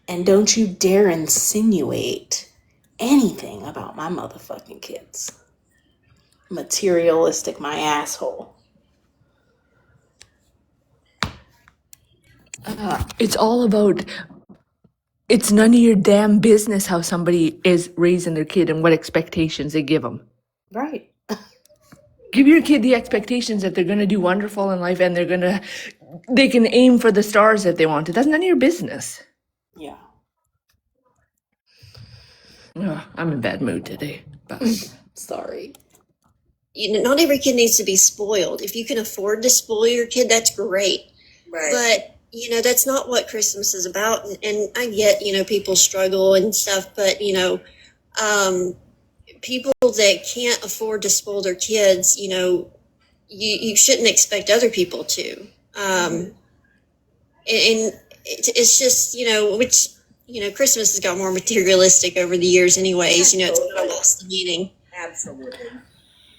And don't you dare insinuate anything about my motherfucking kids. Materialistic, my asshole. It's all about, it's none of your damn business how somebody is raising their kid and what expectations they give them. Right. Give your kid the expectations that they're going to do wonderful in life and they can aim for the stars if they want to. That's none of your business. Yeah. Oh, I'm in bad mood today. Sorry. You know, not every kid needs to be spoiled. If you can afford to spoil your kid, that's great. Right. But, you know, that's not what Christmas is about. And I get, you know, people struggle and stuff, but, you know, people that can't afford to spoil their kids, you know, you shouldn't expect other people to. And it's just, you know, which, you know, Christmas has got more materialistic over the years anyways. You know, it's kind of lost the meaning. Absolutely.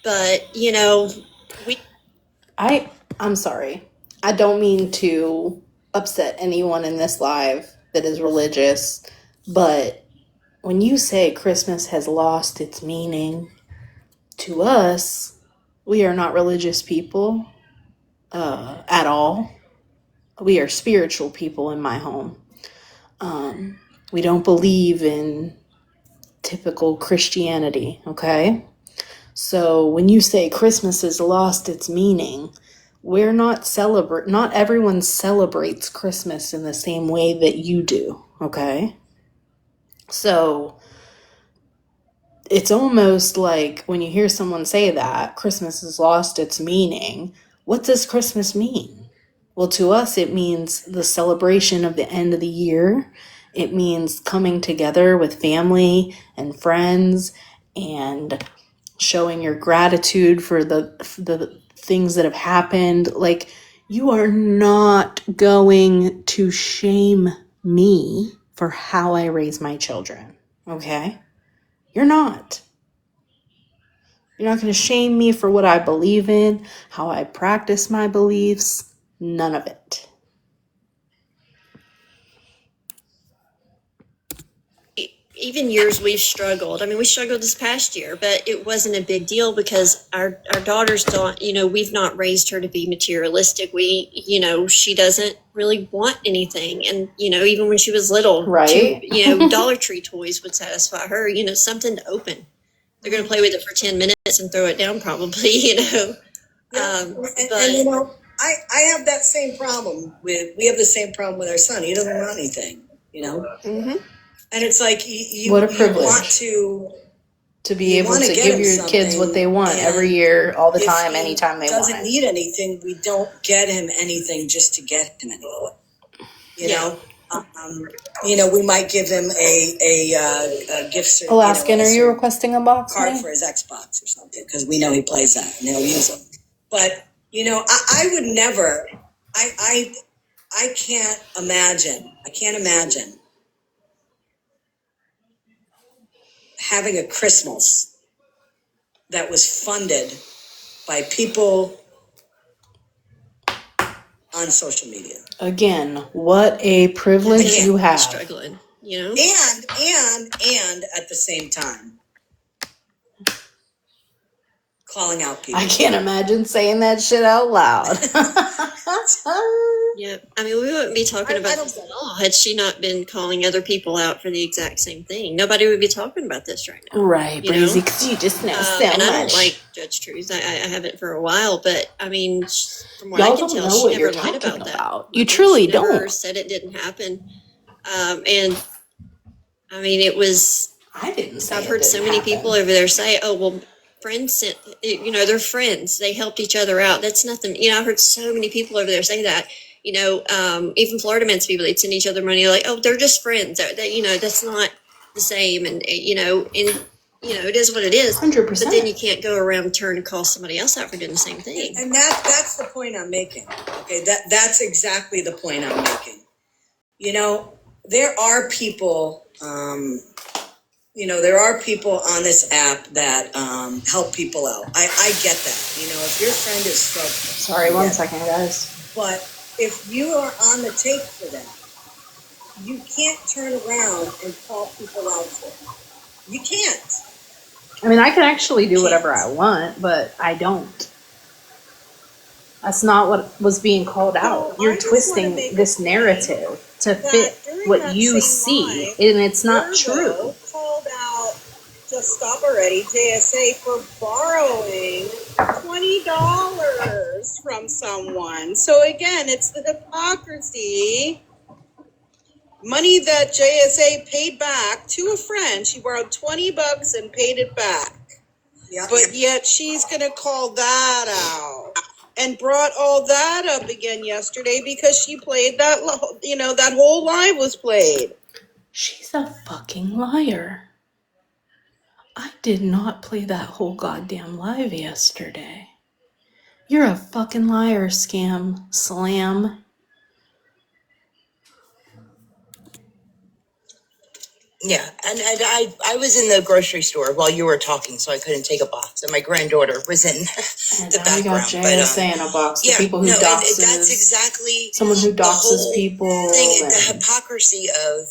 But, you know, I'm sorry. I don't mean to upset anyone in this live that is religious, but when you say Christmas has lost its meaning, to us, we are not religious people at all. We are spiritual people in my home. We don't believe in typical Christianity, okay? So when you say Christmas has lost its meaning, we're not everyone celebrates Christmas in the same way that you do, okay? So it's almost like when you hear someone say that Christmas has lost its meaning, what does Christmas mean? Well, to us, it means the celebration of the end of the year. It means coming together with family and friends and showing your gratitude for the things that have happened. Like, you are not going to shame me for how I raise my children, okay? You're not. You're not going to shame me for what I believe in, how I practice my beliefs, none of it. Even years we've struggled. I mean, we struggled this past year, but it wasn't a big deal because our daughters don't, we've not raised her to be materialistic. She doesn't really want anything. And, even when she was little, Right. Dollar Tree toys would satisfy her, something to open. They're going to play with it for 10 minutes and throw it down probably, Yeah. I have that same problem we have the same problem with our son. He doesn't want anything, Mm-hmm. And it's like what a privilege you want to be able to give your kids what they want every year, all the time, anytime they want it. Doesn't need anything. We don't get him anything just to get him anything. We might give him a gift certificate. Alaskan, are you requesting a box? Card for his Xbox or something because we know he plays that and he'll use it. But I would never. I can't imagine. I can't imagine having a Christmas that was funded by people on social media. Again, what a privilege you have. Struggling, And at the same time, calling out people. I can't imagine saying that shit out loud. Yeah, I mean, we wouldn't be talking about this at all had she not been calling other people out for the exact same thing. Nobody would be talking about this right now. Right, Breezy, because you just know so much. And I don't like Judge Truth. I haven't for a while, but I mean, from what Y'all I can don't tell, know she what never you're lied talking about that. about. You truly She never don't. said it didn't happen. And I mean, it was. I didn't say I've heard so many people over there say, "Oh, well, friends sent. They're friends. They helped each other out. That's nothing." I heard so many people over there say that. Even Florida men's people, they'd send each other money like, "Oh, they're just friends." That's not the same. And it is what it is. 100%. But then you can't go around turn and call somebody else out for doing the same thing. And that's the point I'm making. Okay, that's exactly the point I'm making. There are people. There are people on this app that help people out. I get that. If your friend is struggling. Sorry, 1 second, guys. But if you are on the tape for that, you can't turn around and call people out for it. You can't. I mean, I can actually do whatever I want, but I don't. That's not what was being called out. You're twisting this narrative to fit what you see, and it's not true. Called out, just stop already, JSA, for borrowing $20 from someone. So again, it's the hypocrisy. Money that JSA paid back to a friend. She borrowed $20 and paid it back. Yep. But yet she's going to call that out. And brought all that up again yesterday because she played that, that whole live was played. She's a fucking liar. I did not play that whole goddamn live yesterday. You're a fucking liar, scam slam. Yeah, and I was in the grocery store while you were talking, so I couldn't take a box, and my granddaughter was in And the now we got background. But JSA in a box. The yeah, people who no, doxes. that's exactly someone who the doxes whole people. thing. And, The hypocrisy of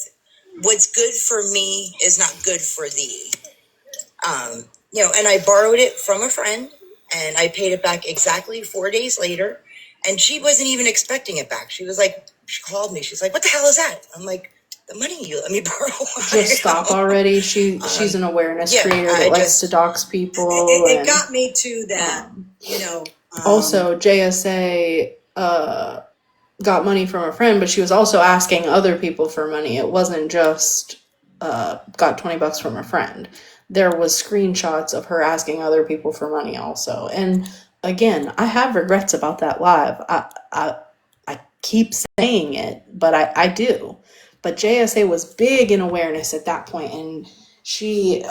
what's good for me is not good for thee. And I borrowed it from a friend, and I paid it back exactly 4 days later, and she wasn't even expecting it back. She was like, she called me. She's like, "What the hell is that?" I'm like, "The money you let me borrow." just stop already. She's an awareness creator that likes to dox people. It got me to that, Also, JSA got money from a friend, but she was also asking other people for money. It wasn't just got $20 from a friend. There was screenshots of her asking other people for money also. And again, I have regrets about that live. I keep saying it, but I do. But JSA was big in awareness at that point, and she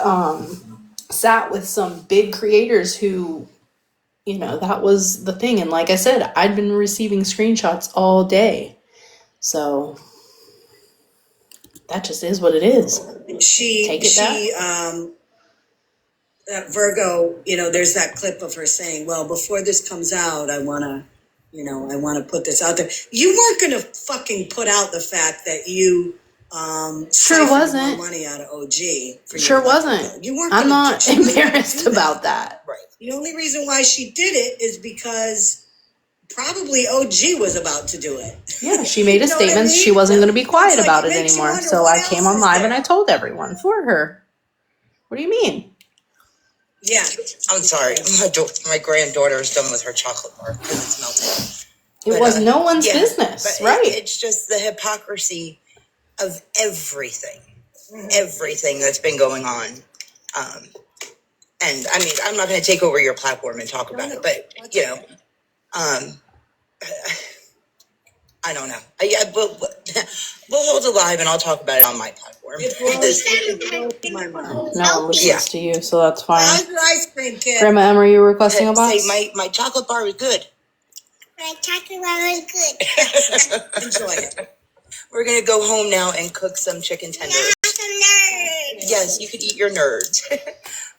sat with some big creators who, that was the thing. And like I said, I'd been receiving screenshots all day. So that just is what it is. Virgo, there's that clip of her saying, "Well, before this comes out, I want to put this out there." You weren't going to fucking put out the fact that you sure wasn't more money out of OG. Sure wasn't. You weren't. I'm not embarrassed about that. Right. The only reason why she did it is because probably OG was about to do it. Yeah, she made a statement. She wasn't going to be quiet about it anymore. So I came on live and I told everyone for her. What do you mean? Yeah, I'm sorry. My granddaughter is done with her chocolate bar because it's melted. It was no one's business, right? It's just the hypocrisy of everything that's been going on. And I mean, I'm not going to take over your platform and talk about it, but I don't know. We'll hold it live and I'll talk about it on my platform. No one listens to you, so that's fine. How's your ice cream, kid? Grandma Em, are you requesting a box? Say my chocolate bar was good. My chocolate bar was good. Enjoy it. We're going to go home now and cook some chicken tenders. Yes, you could eat your nerds.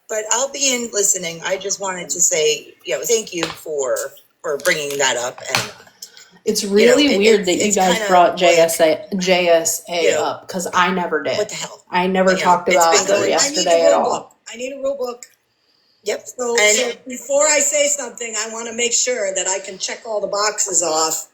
But I'll be in listening. I just wanted to say, thank you for bringing that up. And it's really weird that you guys brought JSA up, because I never did. What the hell? I never talked about her yesterday at all. I need a rule book. Yep. So before I say something, I want to make sure that I can check all the boxes off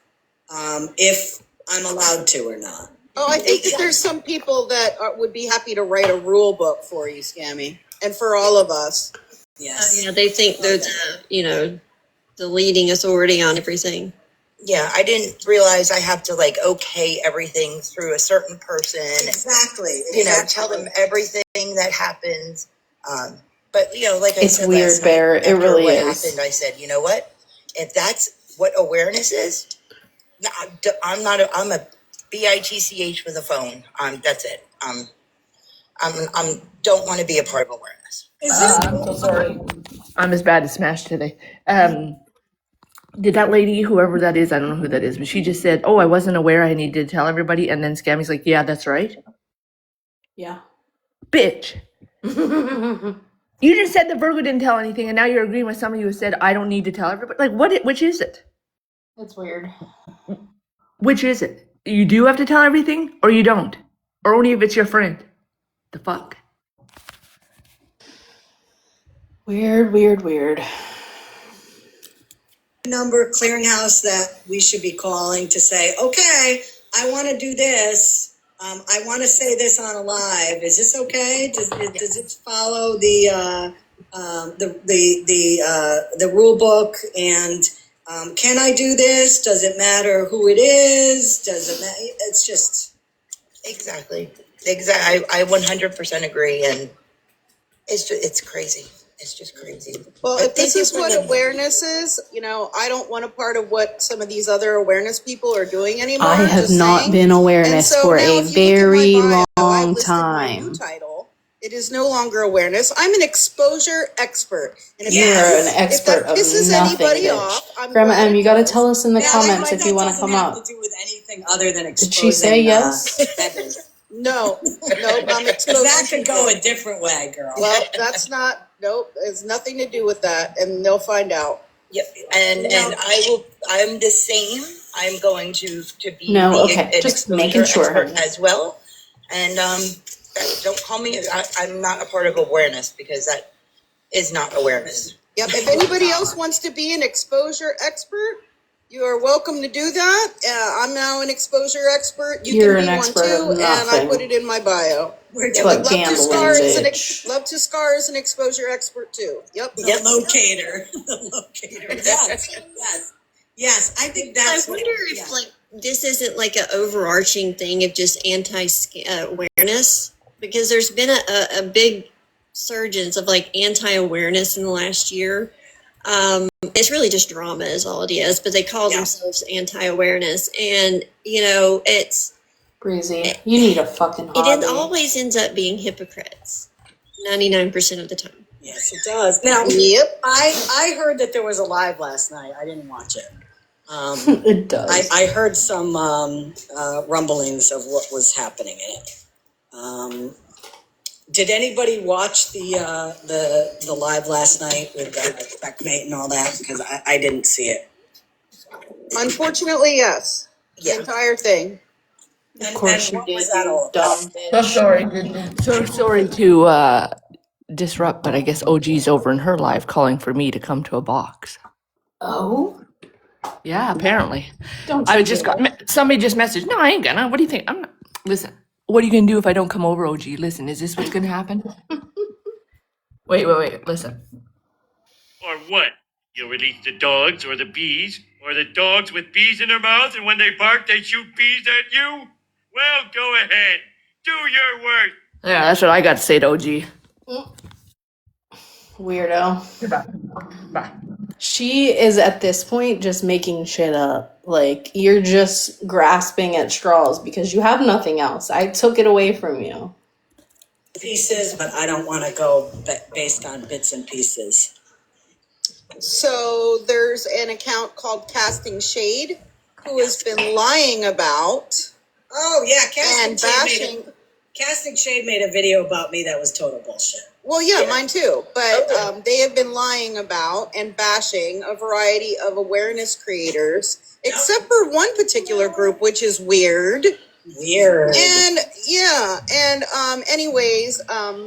if I'm allowed to or not. Oh, I think that there's some people that would be happy to write a rule book for you, Scammy, and for all of us. Yes. They think they're the leading authority on everything. Yeah, I didn't realize I have to okay everything through a certain person. Exactly. Tell them everything that happens. But like I said, it's weird, Bear. It really is. Happened, I said, you know what? If that's what awareness is, I'm a bitch with a phone. That's it. I'm don't want to be a part of awareness. I'm so sorry. I'm as bad as Smash today. Did that lady, whoever that is, I don't know who that is, but she just said, "Oh, I wasn't aware I needed to tell everybody," and then Scammy's like, "Yeah, that's right." Yeah. Bitch. You just said the Virgo didn't tell anything, and now you're agreeing with somebody who said, "I don't need to tell everybody." Which is it? That's weird. Which is it? You do have to tell everything, or you don't? Or only if it's your friend? The fuck? Weird. Number clearinghouse that we should be calling to say, okay, I want to do this. I want to say this on a live. Is this okay? Does it follow the rule book? And can I do this? Does it matter who it is? Does it matter? It's just exactly. I 100% agree, and it's crazy. It's just crazy. Well, if this is what awareness is, I don't want a part of what some of these other awareness people are doing anymore. I have not been awareness for a very long time. My new title, it is no longer awareness. I'm an exposure expert. And if you're an expert of nothing, bitch. Grandma M, you got to tell us in the comments if you want to come up. To do with anything other than did she say yes? No, nope, I'm Because exposing that could go people. a different way, girl. Well, that's not, nope, it's nothing to do with that, and they'll find out. Yep. And I'm the same. I'm going to be No, the okay, an just exposure making sure. expert as well. And don't call me. I'm not a part of awareness because that is not awareness. Yep, if anybody else wants to be an exposure expert, you are welcome to do that. I'm now an exposure expert. You're can an be expert one of too, and I nothing. put it in my bio. We're But gambling, bitch. Love to Scar is an exposure expert too. Yep. The locator. The locator. Yes. I think that's. I wonder if like this isn't like an overarching thing of just anti-awareness, because there's been a big surgence of like anti-awareness in the last year. It's really just drama is all it is, but they call themselves anti-awareness, and it's Breezy, you need a fucking hobby. It always ends up being hypocrites 99% of the time. Yes, it does. Now, yep. I heard that there was a live last night. I didn't watch it. It does. I heard some rumblings of what was happening in it. Did anybody watch the live last night with Checkmate and all that? Because I didn't see it. Unfortunately, yes. Yeah. The entire thing. Of course you did, you dumb bitch. So sorry to disrupt, but I guess OG's over in her live calling for me to come to a box. Oh? Yeah, apparently. Don't I you just dare. got somebody just messaged. No, I ain't gonna. What do you think? I'm not. Listen. What are you gonna do if I don't come over, OG? Listen, is this what's gonna happen? Wait. Listen. Or what? You'll release the dogs or the bees, or the dogs with bees in their mouth, and when they bark, they shoot bees at you? Well, go ahead. Do your work. Yeah, that's what I got to say to OG. Weirdo. Bye. She is at this point just making shit up. Like, you're just grasping at straws because you have nothing else. I took it away from you. Pieces, but I don't want to go based on bits and pieces. So there's an account called Casting Shade who has been lying about. Oh yeah, Casting Shade made a video about me that was total bullshit. Well, yeah, mine too. But they have been lying about and bashing a variety of awareness creators, except for one particular group, which is weird. And anyways,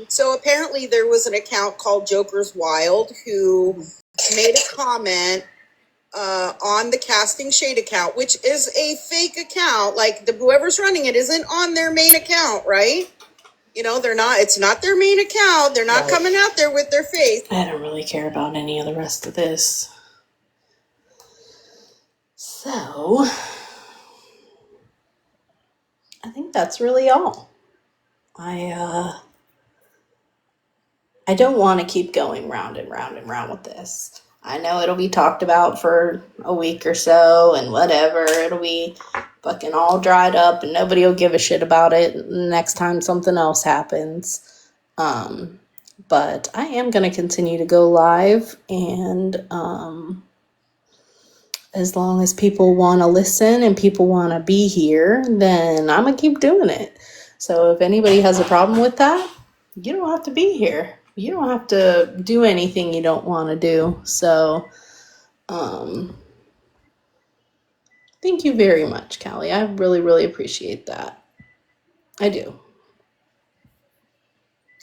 so apparently there was an account called Joker's Wild who made a comment on the Casting Shade account, which is a fake account. Like whoever's running it isn't on their main account, right? They're not. It's not their main account. They're not coming out there with their face. I don't really care about any of the rest of this. So, I think that's really all. I don't want to keep going round and round and round with this. I know it'll be talked about for a week or so and whatever. It'll be fucking all dried up and nobody will give a shit about it next time something else happens. But I am going to continue to go live, and as long as people want to listen and people want to be here, then I'm going to keep doing it. So if anybody has a problem with that, you don't have to be here. You don't have to do anything you don't want to do. So, thank you very much, Callie. I really, really appreciate that. I do.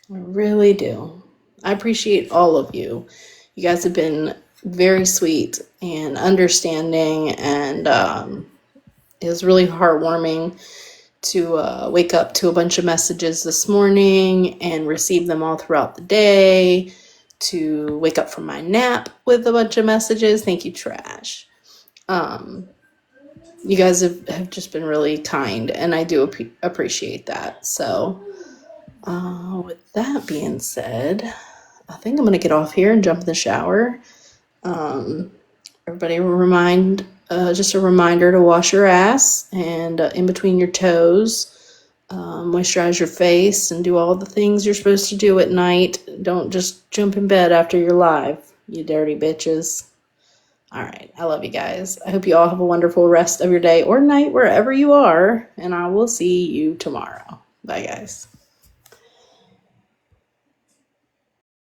I really do. I appreciate all of you. You guys have been very sweet and understanding, and it was really heartwarming to wake up to a bunch of messages this morning and receive them all throughout the day, to wake up from my nap with a bunch of messages. Thank you, Trash. You guys have just been really kind, and I do appreciate that. So with that being said, I think I'm going to get off here and jump in the shower. Everybody just a reminder to wash your ass and in between your toes, moisturize your face, and do all the things you're supposed to do at night. Don't just jump in bed after you're live, you dirty bitches. All right, I love you guys. I hope you all have a wonderful rest of your day or night wherever you are, and I will see you tomorrow. Bye, guys.